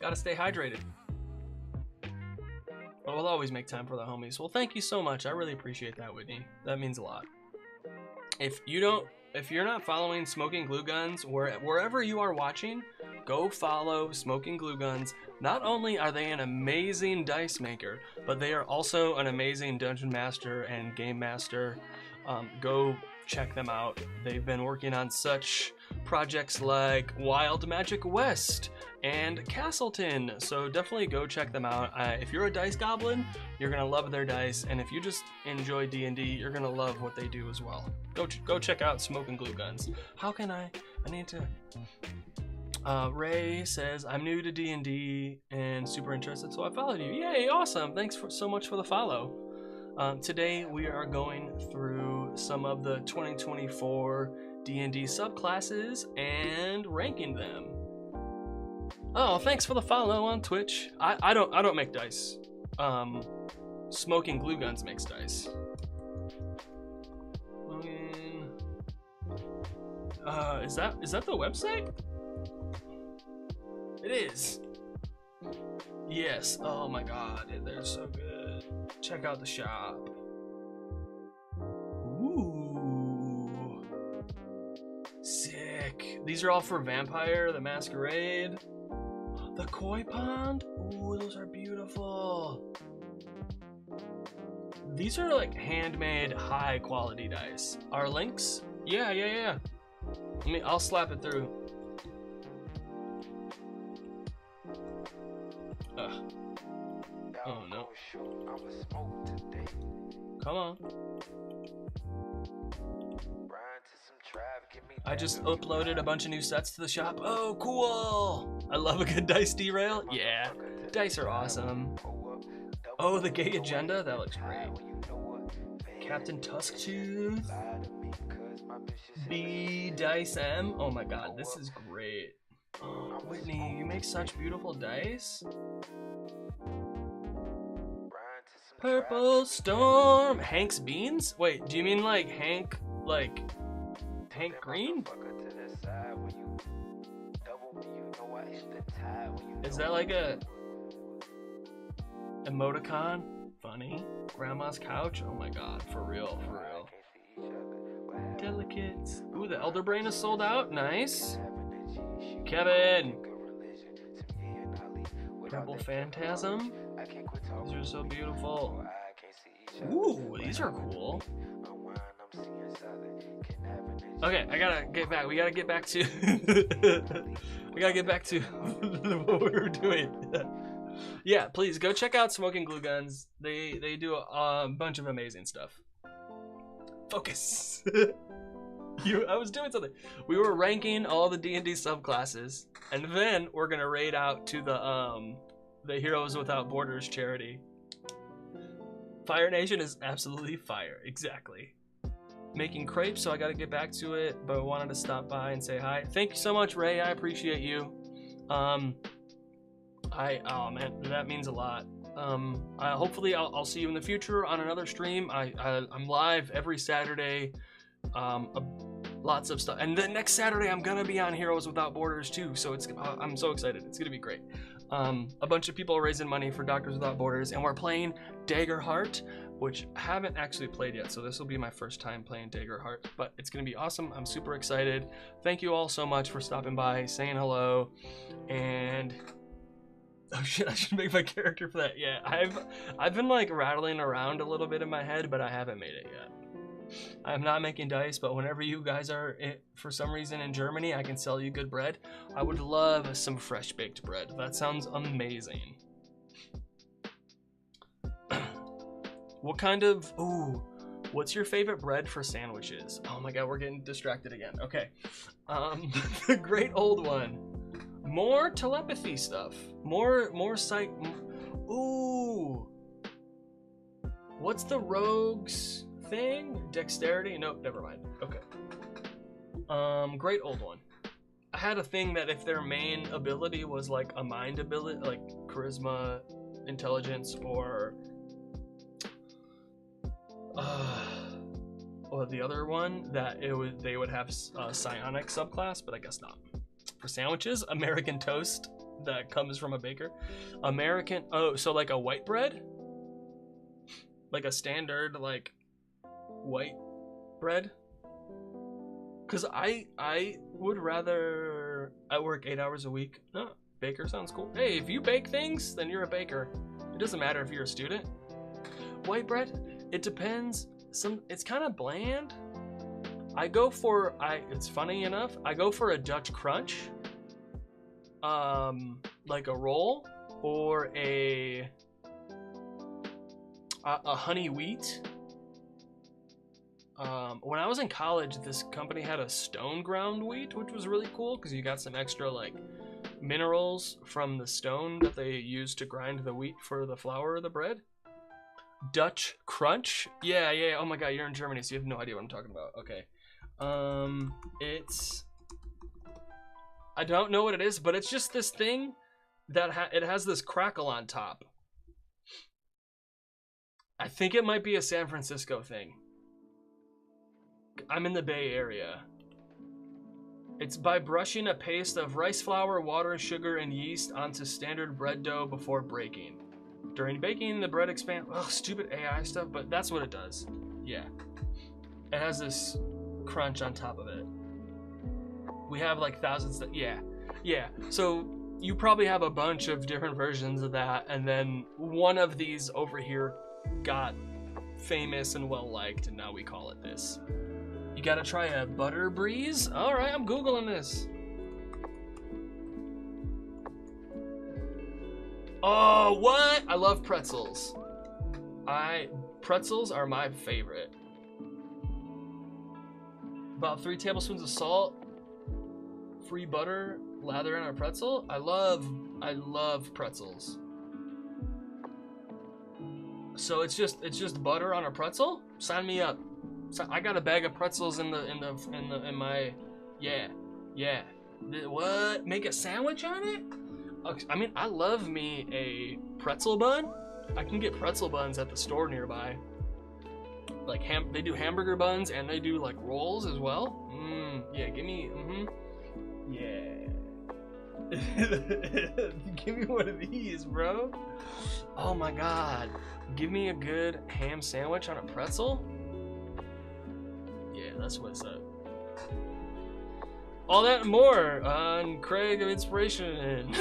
Gotta stay hydrated. But we'll always make time for the homies. Well, thank you so much. I really appreciate that, Whitney. That means a lot. If you're not following Smoking Glue Guns, wherever you are watching, go follow Smoking Glue Guns. Not only are they an amazing dice maker, but they are also an amazing dungeon master and game master. Go check them out. They've been working on such projects like Wild Magic West and Castleton, so definitely go check them out. If you're a dice goblin, you're gonna love their dice, and if you just enjoy D&D, you're gonna love what they do as well. Go check out Smoking Glue Guns. How can I need to... Ray says, I'm new to D&D and super interested, so I followed you. Yay, awesome. Thanks so much for the follow. Today we are going through some of the 2024 D&D subclasses and ranking them. Oh, thanks for the follow on Twitch. I don't make dice. Smoking Glue Guns makes dice. Is that the website? It is. Yes. Oh my god, they're so good. Check out the shop. Ooh. Sick. These are all for Vampire the Masquerade. The Koi Pond. Ooh, those are beautiful. These are like handmade, high quality dice. Our links? Yeah. I'll slap it through. Oh no. Come on. I just uploaded a bunch of new sets to the shop. Oh, cool. I love a good dice derail. Yeah, dice are awesome. Oh, the gay agenda? That looks great. Captain Tusktooth. B Dice M. Oh my god, this is great. Oh, Whitney, you make such beautiful dice. Purple Storm. Hank's Beans? Wait, do you mean like Hank Green? Is that like a emoticon? Funny. Grandma's couch? Oh my god, for real. Delicate. Ooh, the Elder Brain is sold out. Nice. Kevin. Purple Phantasm. These are so beautiful. Ooh, these are cool. Okay, I gotta get back. We gotta get back to what we were doing. Yeah, please go check out Smoking Glue Guns. They do a bunch of amazing stuff. Focus. I was doing something. We were ranking all the D&D subclasses, and then we're gonna raid out to the Heroes Without Borders charity. Fire Nation is absolutely fire. Exactly. Making crepes, so I gotta get back to it, but I wanted to stop by and say hi. Thank you so much, Ray. I appreciate you. Oh man, that means a lot. Hopefully I'll see you in the future on another stream. I'm live every Saturday. Lots of stuff, and then next Saturday I'm gonna be on Heroes Without Borders too. So I'm so excited. It's gonna be great. A bunch of people are raising money for Doctors Without Borders, and we're playing Daggerheart, which I haven't actually played yet. So this will be my first time playing Daggerheart, but it's gonna be awesome. I'm super excited. Thank you all so much for stopping by, saying hello, and oh shit, I should make my character for that. Yeah, I've been like rattling around a little bit in my head, but I haven't made it yet. I'm not making dice, but whenever you guys are, for some reason, in Germany, I can sell you good bread. I would love some fresh baked bread. That sounds amazing. What kind of, ooh, what's your favorite bread for sandwiches? Oh my god, we're getting distracted again. Okay. The great old one. More telepathy stuff. More psych. Ooh. What's the rogues thing? Dexterity? Nope, never mind. Okay. Great old one. I had a thing that if their main ability was like a mind ability, like charisma, intelligence, or the other one, that they would have a psionic subclass, but I guess not. For sandwiches, American toast that comes from a baker. American, oh, so like a white bread? Like a standard, like, white bread? Because I would rather, I work 8 hours a week. No, baker sounds cool. Hey, if you bake things, then you're a baker. It doesn't matter if you're a student. White bread, it depends. It's kind of bland. It's funny enough, I go for a Dutch crunch, like a roll, or a honey wheat. When I was in college, this company had a stone ground wheat, which was really cool because you got some extra like minerals from the stone that they used to grind the wheat for the flour of the bread. Dutch crunch? Yeah, oh my god, you're in Germany, so you have no idea what I'm talking about. Okay. I don't know what it is, but it's just this thing that it has this crackle on top. I think it might be a San Francisco thing. I'm in the Bay Area. It's by brushing a paste of rice flour, water, sugar, and yeast onto standard bread dough before baking. During baking, the bread expands. Oh, stupid AI stuff, but that's what it does. Yeah. It has this crunch on top of it. We have like thousands that, yeah. So you probably have a bunch of different versions of that, and then one of these over here got famous and well liked, and now we call it this. You gotta try a butter breeze? All right, I'm Googling this. Oh, what? I love pretzels. Pretzels are my favorite. About 3 tablespoons of salt, free butter, lather in a pretzel. I love pretzels. So it's just butter on a pretzel? Sign me up. So I got a bag of pretzels in my yeah. What? Make a sandwich on it? I mean, I love me a pretzel bun. I can get pretzel buns at the store nearby. Like they do hamburger buns and they do like rolls as well. Yeah, give me yeah. Give me one of these, bro. Oh my god. Give me a good ham sandwich on a pretzel. Yeah, that's what's up. All that and more on Craig of Inspiration.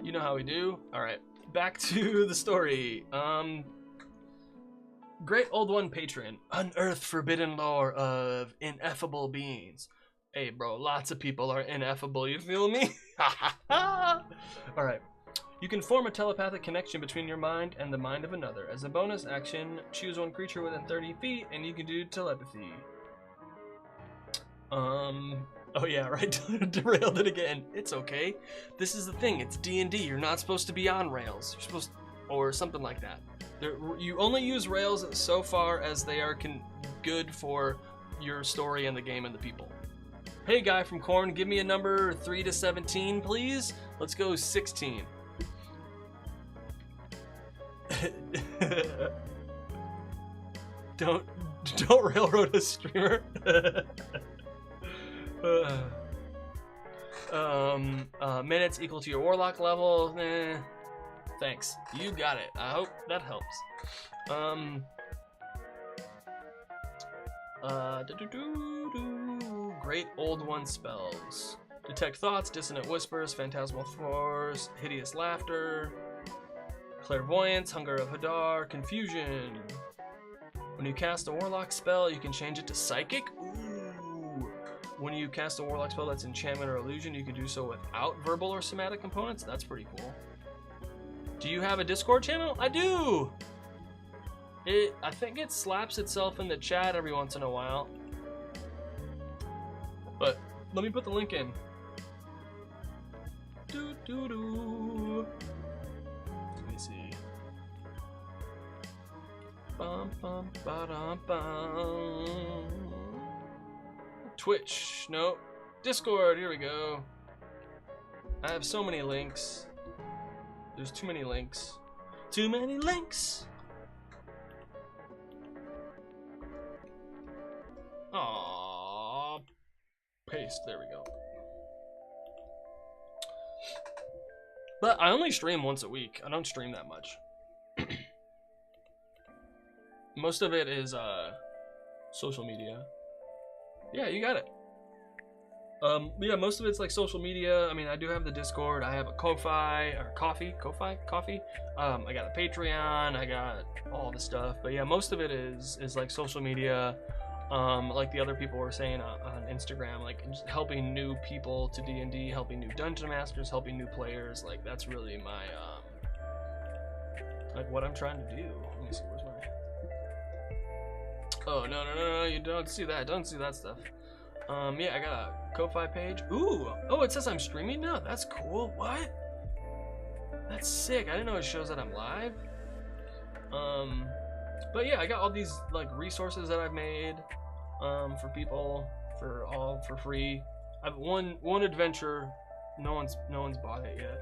You know how we do. All right, back to the story. Great old one patron. Unearth forbidden lore of ineffable beings. Hey, bro, lots of people are ineffable. You feel me? All right. You can form a telepathic connection between your mind and the mind of another. As a bonus action, choose one creature within 30 feet, and you can do telepathy. Oh yeah, right. Derailed it again. It's okay. This is the thing. It's D&D. You're not supposed to be on rails. You're supposed or something like that. You only use rails so far as they are good for your story and the game and the people. Hey, guy from Corn, give me a number 3 to 17, please. Let's go 16. Don't railroad a streamer. Minutes equal to your warlock level. Thanks. You got it. I hope that helps. Great Old One spells. Detect thoughts, dissonant whispers, phantasmal force, hideous laughter, clairvoyance, hunger of Hadar, confusion. When you cast a warlock spell, you can change it to psychic. Ooh. When you cast a warlock spell that's enchantment or illusion, you can do so without verbal or somatic components. That's pretty cool. Do you have a Discord channel? I do. I think it slaps itself in the chat every once in a while. But let me put the link in. Let me see. Bum, bum, ba-dum, bum. Twitch, nope. Discord, here we go. I have so many links. There's too many links. Too many links! Aww. Paste, there we go. But I only stream once a week. I don't stream that much. Most of it is social media. Yeah, you got it. Yeah, most of it's like social media. I mean, I do have the Discord. I have a Ko-Fi or coffee. I got a Patreon. I got all the stuff. But yeah, most of it is like social media. Like the other people were saying on Instagram, like just helping new people to D&D, helping new dungeon masters, helping new players. Like that's really my like what I'm trying to do. Let me see, where's my? Oh no! You don't see that. Don't see that stuff. Yeah, I got a Ko-Fi page. Ooh, oh, it says I'm streaming now. That's cool. What? That's sick. I didn't know it shows that I'm live. But yeah, I got all these like resources that I've made for people for free. I've one adventure. No one's bought it yet.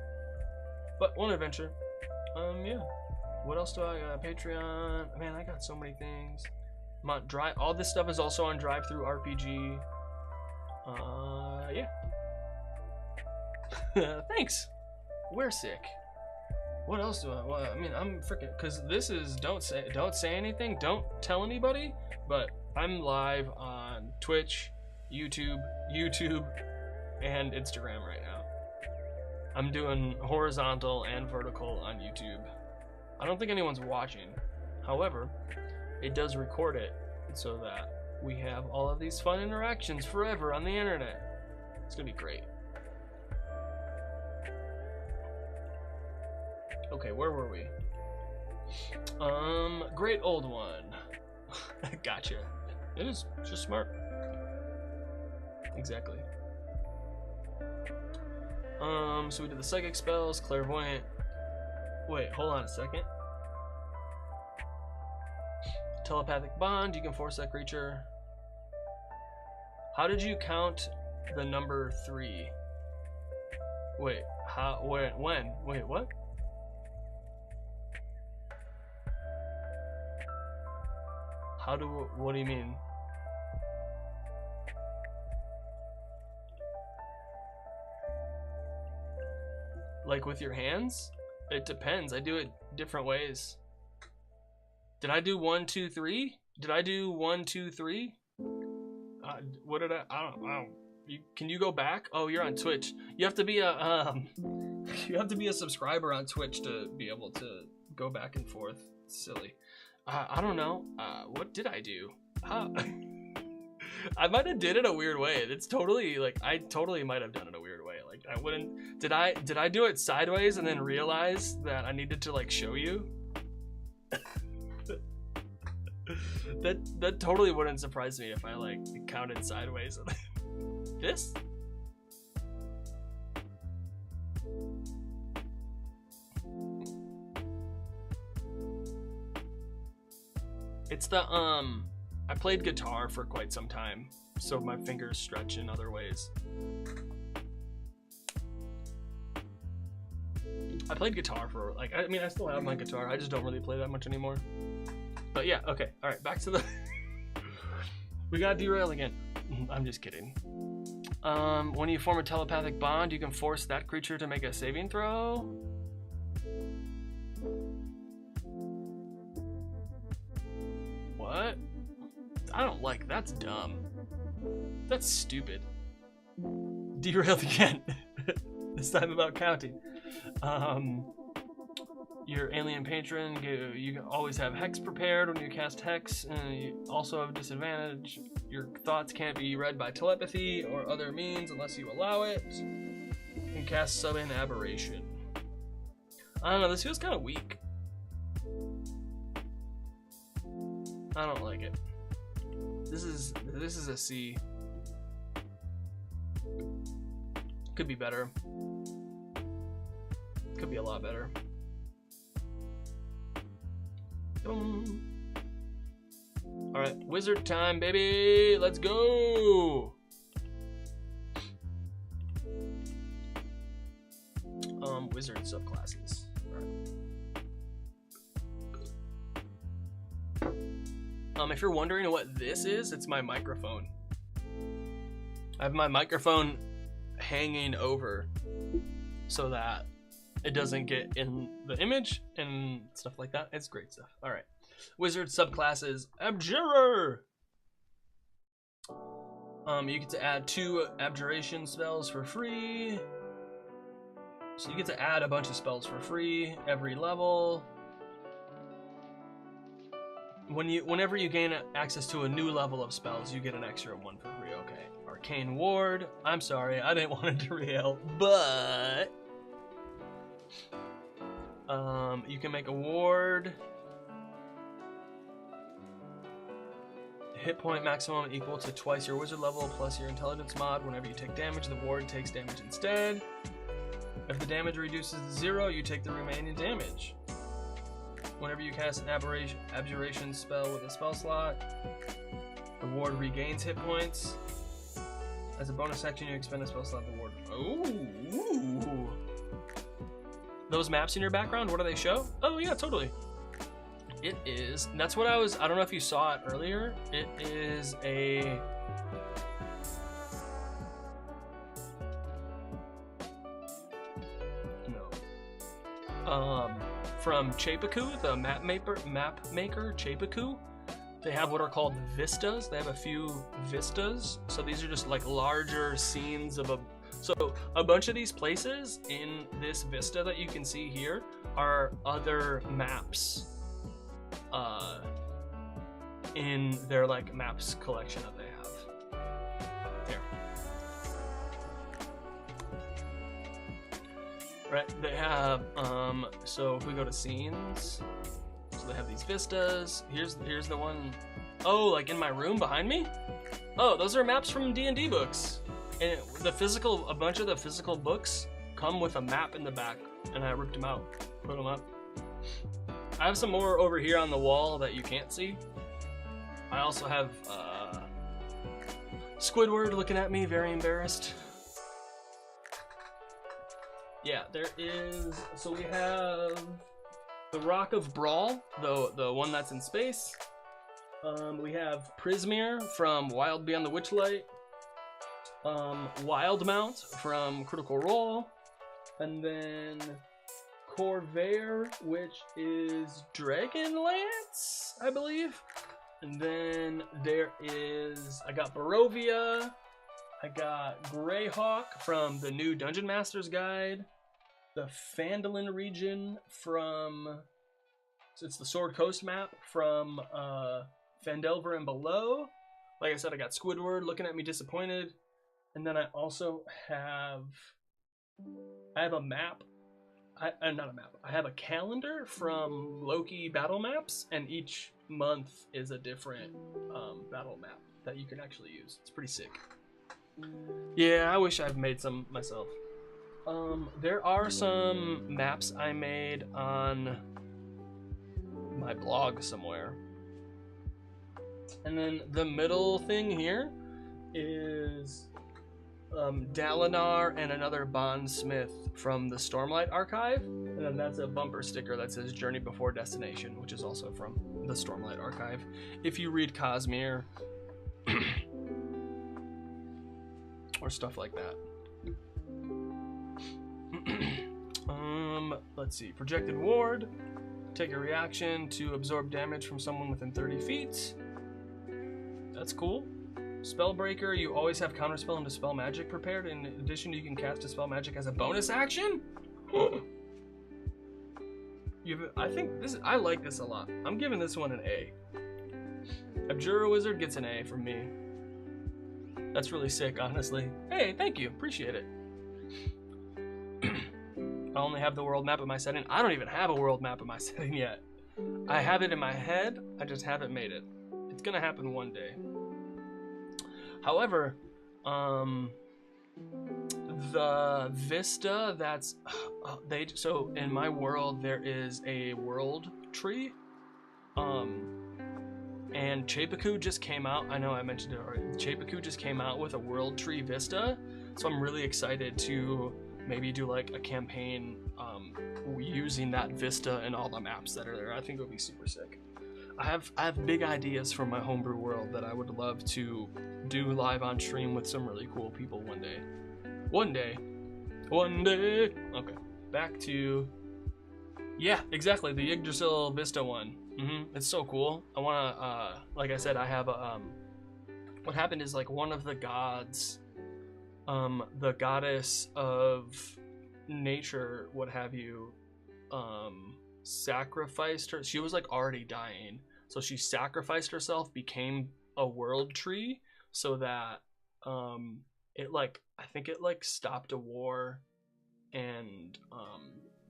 But one adventure. Yeah. What else do I got? Patreon. Man, I got so many things. I'm on Drive. All this stuff is also on ttrpg. Yeah. Thanks. We're sick. What else do I? Well, I mean, I'm freaking. Cause this is don't say anything. Don't tell anybody. But I'm live on Twitch, YouTube, and Instagram right now. I'm doing horizontal and vertical on YouTube. I don't think anyone's watching. However, it does record it so that we have all of these fun interactions forever on the internet. It's gonna be great. Okay, where were we? Great Old One. Gotcha. It is just smart. Exactly. So we did the psychic spells, clairvoyant. Wait, hold on a second. Telepathic bond, you can force that creature. How did you count the number 3? Wait, how, when? Wait, what? What do you mean? Like with your hands? It depends. I do it different ways. Did I do 1, 2, 3? Did I do 1, 2, 3? What did I don't know. Can you go back? Oh, you're on Twitch. You have to be a you have to be a subscriber on Twitch to be able to go back and forth. It's silly. I don't know. What did I do? I might have did it a weird way. It's totally like I totally might have done it a weird way. Like I wouldn't. Did I do it sideways and then realize that I needed to like show you? That totally wouldn't surprise me if I like counted sideways. this? It's the, I played guitar for quite some time, so my fingers stretch in other ways. I played guitar for, like, I mean, I still have my guitar, I just don't really play that much anymore. But yeah, okay, alright, back to the... We got derailed again. I'm just kidding. When you form a telepathic bond, you can force that creature to make a saving throw. What? I don't like, that's dumb. That's stupid. Derailed again. This time about counting. Your alien patron, you always have Hex prepared when you cast Hex. You also have a disadvantage. Your thoughts can't be read by telepathy or other means unless you allow it. You can cast Summon Aberration. I don't know, this feels kind of weak. I don't like it. This is a C. Could be better. Could be a lot better. Boom. All right, wizard time, baby. Let's go. Wizard subclasses. All right. If you're wondering what this is, it's my microphone. I have my microphone hanging over so that it doesn't get in the image and stuff like that. It's great stuff. All right. Wizard subclasses. Abjurer. You get to add 2 abjuration spells for free. So you get to add a bunch of spells for free every level. Whenever you gain access to a new level of spells, you get an extra one for free. Okay. Arcane Ward. I'm sorry, I didn't want to derail, but you can make a ward. Hit point maximum equal to twice your wizard level plus your intelligence mod. Whenever you take damage, the ward takes damage instead. If the damage reduces to 0, you take the remaining damage. Whenever you cast an abjuration spell with a spell slot, the ward regains hit points. As a bonus action, you expend a spell slot, the ward. Oh, those maps in your background, what do they show? Oh yeah, totally. It is, that's what I don't know if you saw it earlier. It is a, from Chapaku, the map maker Chapaku. They have what are called vistas. They have a few vistas. So these are just like larger scenes of so a bunch of these places in this vista that you can see here are other maps in their like maps collection that they have. Here. Right, they have, so if we go to scenes, so they have these vistas. Here's the one, oh, like in my room behind me? Oh, those are maps from D&D books. And a bunch of the physical books come with a map in the back, and I ripped them out, put them up. I have some more over here on the wall that you can't see. I also have, Squidward looking at me, very embarrassed. Yeah, there is, so we have the Rock of Brawl, the one that's in space. We have Prismere from Wild Beyond the Witchlight. Wildmount from Critical Role. And then Corvair, which is Dragonlance, I believe. And then there is, I got Barovia. I got Greyhawk from the new Dungeon Master's Guide. The Phandalin region from, so it's the Sword Coast map from Phandelver and Below. Like I said, I got Squidward looking at me disappointed. And then I also have, I have a map. Not a map. I have a calendar from Loki battle maps, and each month is a different battle map that you can actually use. It's pretty sick. Yeah, I wish I've made some myself. There are some maps I made on my blog somewhere. And then the middle thing here is Dalinar and another bondsmith from the Stormlight Archive. And then that's a bumper sticker that says Journey Before Destination, which is also from the Stormlight Archive. If you read Cosmere or stuff like that. Let's see. Projected ward. Take a reaction to absorb damage from someone within 30 feet. That's cool. Spellbreaker, you always have counterspell and dispel magic prepared. In addition, you can cast dispel magic as a bonus action. I think this. I like this a lot. I'm giving this one an A. Abjura Wizard gets an A from me. That's really sick, honestly. Hey, thank you. Appreciate it. I only have the world map in my setting. I don't even have a world map in my setting yet. I have it in my head. I just haven't made it. It's gonna happen one day. However, the vista that's so in my world there is a world tree, and Chapekoo just came out. I know I mentioned it already. Chapekoo just came out with a world tree vista, so I'm really excited to maybe do like a campaign using that vista and all the maps that are there. I think it would be super sick. I have big ideas for my homebrew world that I would love to do live on stream with some really cool people one day. One day. Okay, back to, yeah, exactly, the Yggdrasil Vista one. It's so cool. I wanna, like I said, I have a, what happened is like one of the gods, the goddess of nature, what have you, sacrificed her. She was like already dying, so she sacrificed herself, became a world tree, so that it like, I think it like stopped a war, and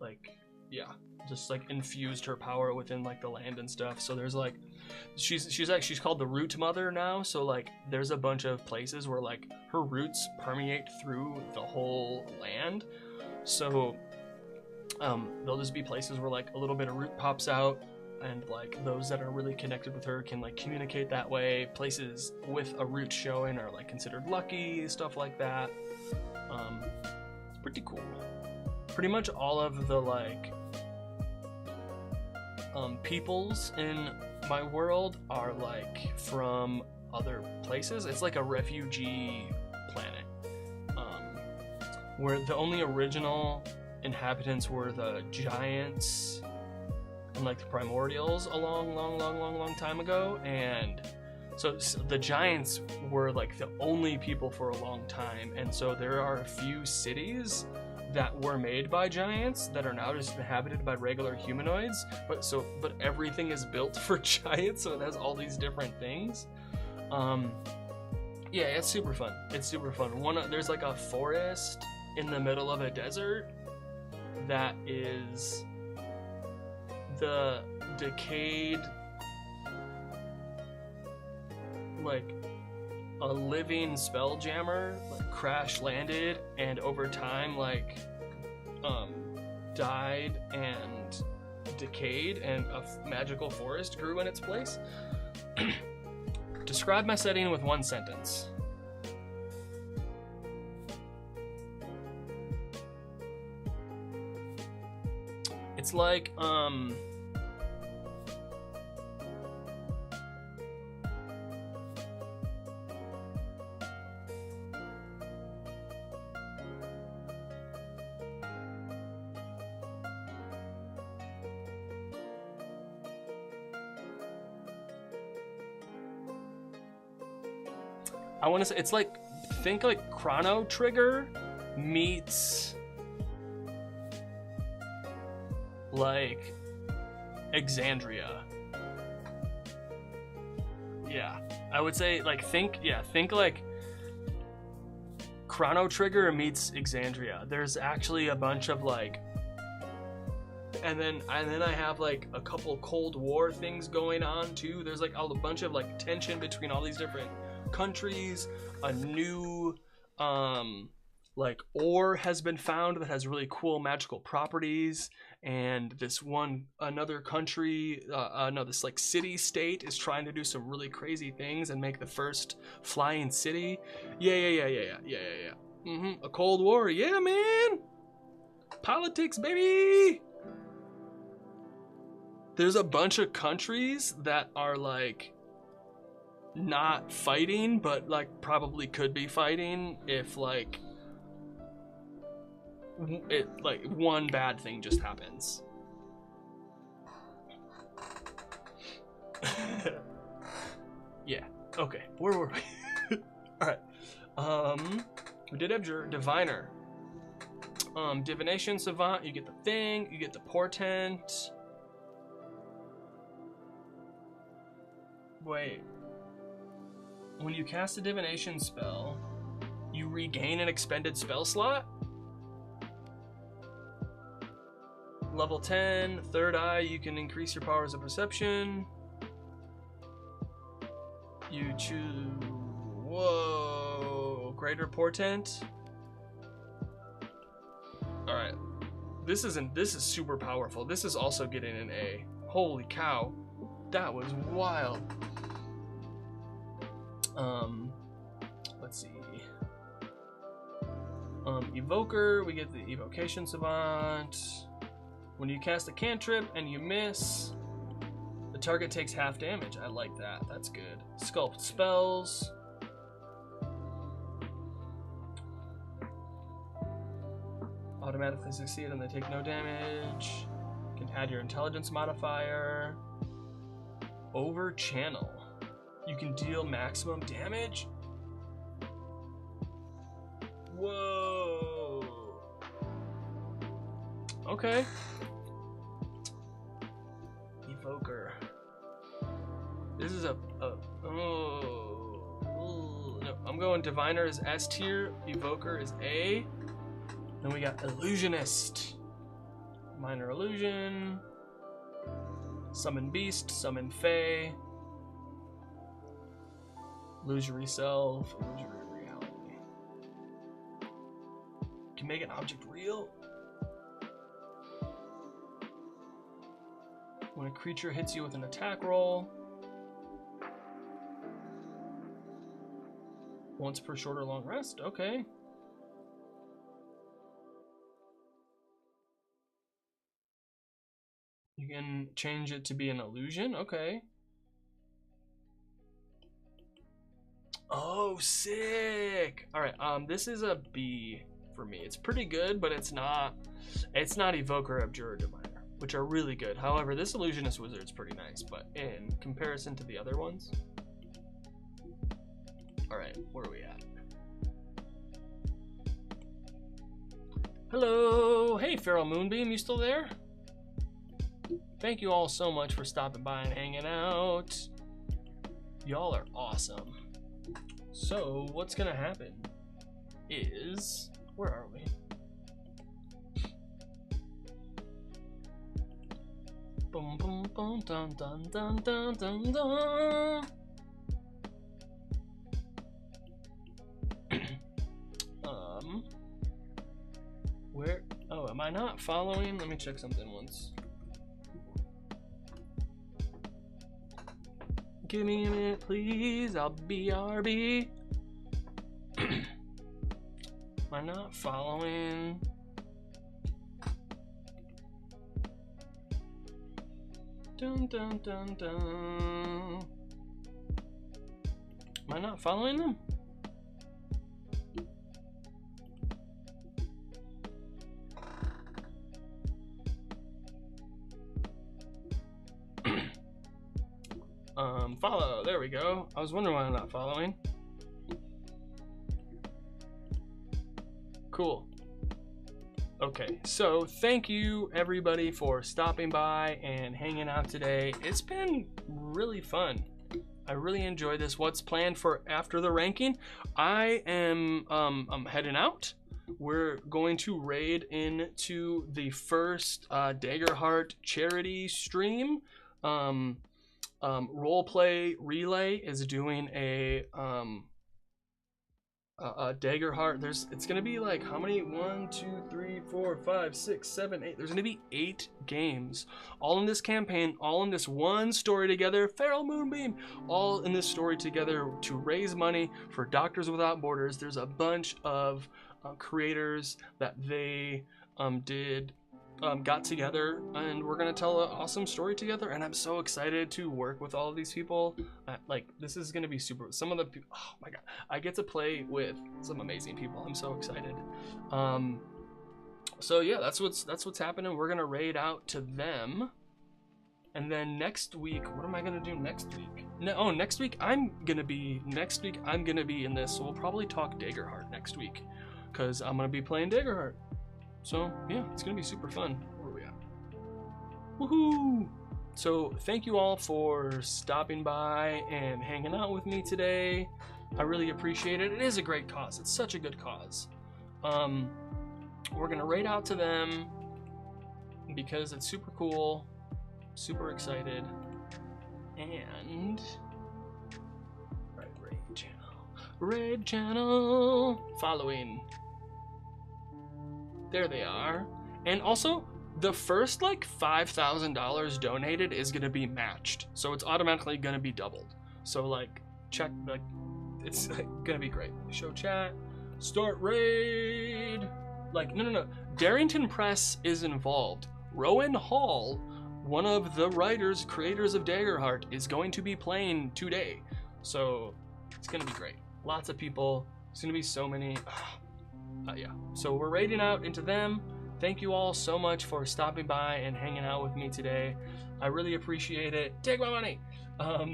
like, yeah, just like infused her power within like the land and stuff. So there's like, she's called the Root Mother now, so like there's a bunch of places where like her roots permeate through the whole land. So there'll just be places where like a little bit of root pops out, and like those that are really connected with her can like communicate that way. Places with a root showing are like considered lucky, stuff like that. It's pretty cool. Pretty much all of the like peoples in my world are like from other places. It's like a refugee planet, where the only original inhabitants were the giants and like the primordials a long time ago, and so the giants were like the only people for a long time, and so there are a few cities that were made by giants that are now just inhabited by regular humanoids, but everything is built for giants, so it has all these different things. Yeah, it's super fun. It's super fun. There's like a forest in the middle of a desert that is the decayed, like a living spelljammer like crash landed, and over time like died and decayed, and a magical forest grew in its place. Describe my setting with one sentence. It's like I want to say, it's like, think like Chrono Trigger meets like Exandria. Yeah, I would say like think like Chrono Trigger meets Exandria. There's actually a bunch of like, and then I have like a couple Cold War things going on too. There's like a bunch of like tension between all these different countries, a new like ore has been found that has really cool magical properties, and this another country, this like city state is trying to do some really crazy things and make the first flying city. Yeah. A Cold War, yeah, man. Politics, baby. There's a bunch of countries that are like not fighting, but like probably could be fighting if like one bad thing just happens. Yeah. Okay. Where were we? All right. We did have your diviner. Divination savant. You get the thing. You get the portent. Wait. When you cast a divination spell, you regain an expended spell slot? Level 10, third eye, you can increase your powers of perception. You choose... Whoa! Greater portent? Alright. This is super powerful. This is also getting an A. Holy cow. That was wild. Let's see. Evoker, we get the Evocation Savant. When you cast a cantrip and you miss, the target takes half damage. I like that. That's good. Sculpt spells. Automatically succeed and they take no damage. You can add your intelligence modifier. Over channel. You can deal maximum damage. Whoa. Okay. Evoker. This is no, I'm going Diviner is S tier, Evoker is A. Then we got Illusionist. Minor Illusion. Summon Beast, Summon Fae. Illusory Self, Illusory Reality. Can make an object real. When a creature hits you with an attack roll, once per short or long rest. Okay. You can change it to be an illusion. Okay. Oh, sick. All right. This is a B for me. It's pretty good, but it's not Evoker, Abjurer, Diviner, which are really good. However, this Illusionist Wizard's pretty nice, but in comparison to the other ones. All right, where are we at? Hello. Hey, Feral Moonbeam, you still there? Thank you all so much for stopping by and hanging out. Y'all are awesome. So, what's gonna happen is, where are we? Boom, boom, boom, dun, dun, dun, dun, dun, dun. Where? Oh, am I not following? Let me check something once. Give me a minute, please. I'll BRB. Am I not following? Dun dun dun dun. Am I not following them? Follow. There we go. I was wondering why I'm not following. Cool. Okay, so thank you everybody for stopping by and hanging out today. It's been really fun. I really enjoyed this. What's planned for after the ranking? I am I'm heading out. We're going to raid into the first Daggerheart charity stream. Roleplay Relay is doing a Daggerheart. It's gonna be like how many? 1, 2, 3, 4, 5, 6, 7, 8. There's gonna be 8 games, all in this campaign, all in this one story together. Feral Moonbeam, all in this story together to raise money for Doctors Without Borders. There's a bunch of creators that they got together, and we're gonna tell an awesome story together, and I'm so excited to work with all of these people. Like, this is gonna be super. Some of the oh my god, I get to play with some amazing people. I'm so excited. So yeah, that's what's happening. We're gonna raid out to them, and then next week, what am I gonna do next week? Next week I'm gonna be in this, so we'll probably talk Daggerheart next week, because I'm gonna be playing Daggerheart. So yeah, it's gonna be super fun. Where are we at? Woohoo! So thank you all for stopping by and hanging out with me today. I really appreciate it. It is a great cause. It's such a good cause. We're gonna raid out to them because it's super cool, super excited, and raid channel following. There they are. And also, the first like $5,000 donated is gonna be matched, so it's automatically gonna be doubled. So like, check, like, it's like, gonna be great. Show chat, start raid. Like, no. Darrington Press is involved. Rowan Hall, one of the creators of Daggerheart, is going to be playing today. So it's gonna be great. Lots of people. It's gonna be so many. Yeah, so we're raiding out into them. Thank you all so much for stopping by and hanging out with me today. I really appreciate it. Take my money. I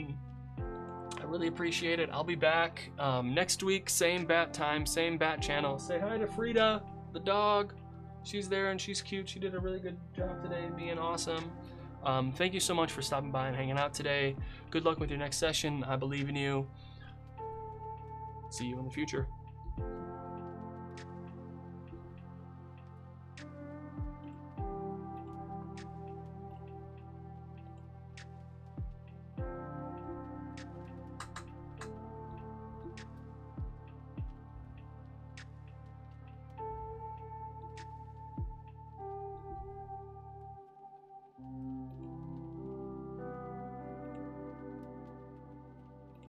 really appreciate it. I'll be back next week, same bat time, same bat channel. Say hi to Frida, the dog. She's there and she's cute. She did a really good job today, being awesome. Thank you so much for stopping by and hanging out today. Good luck with your next session. I believe in you. See you in the future.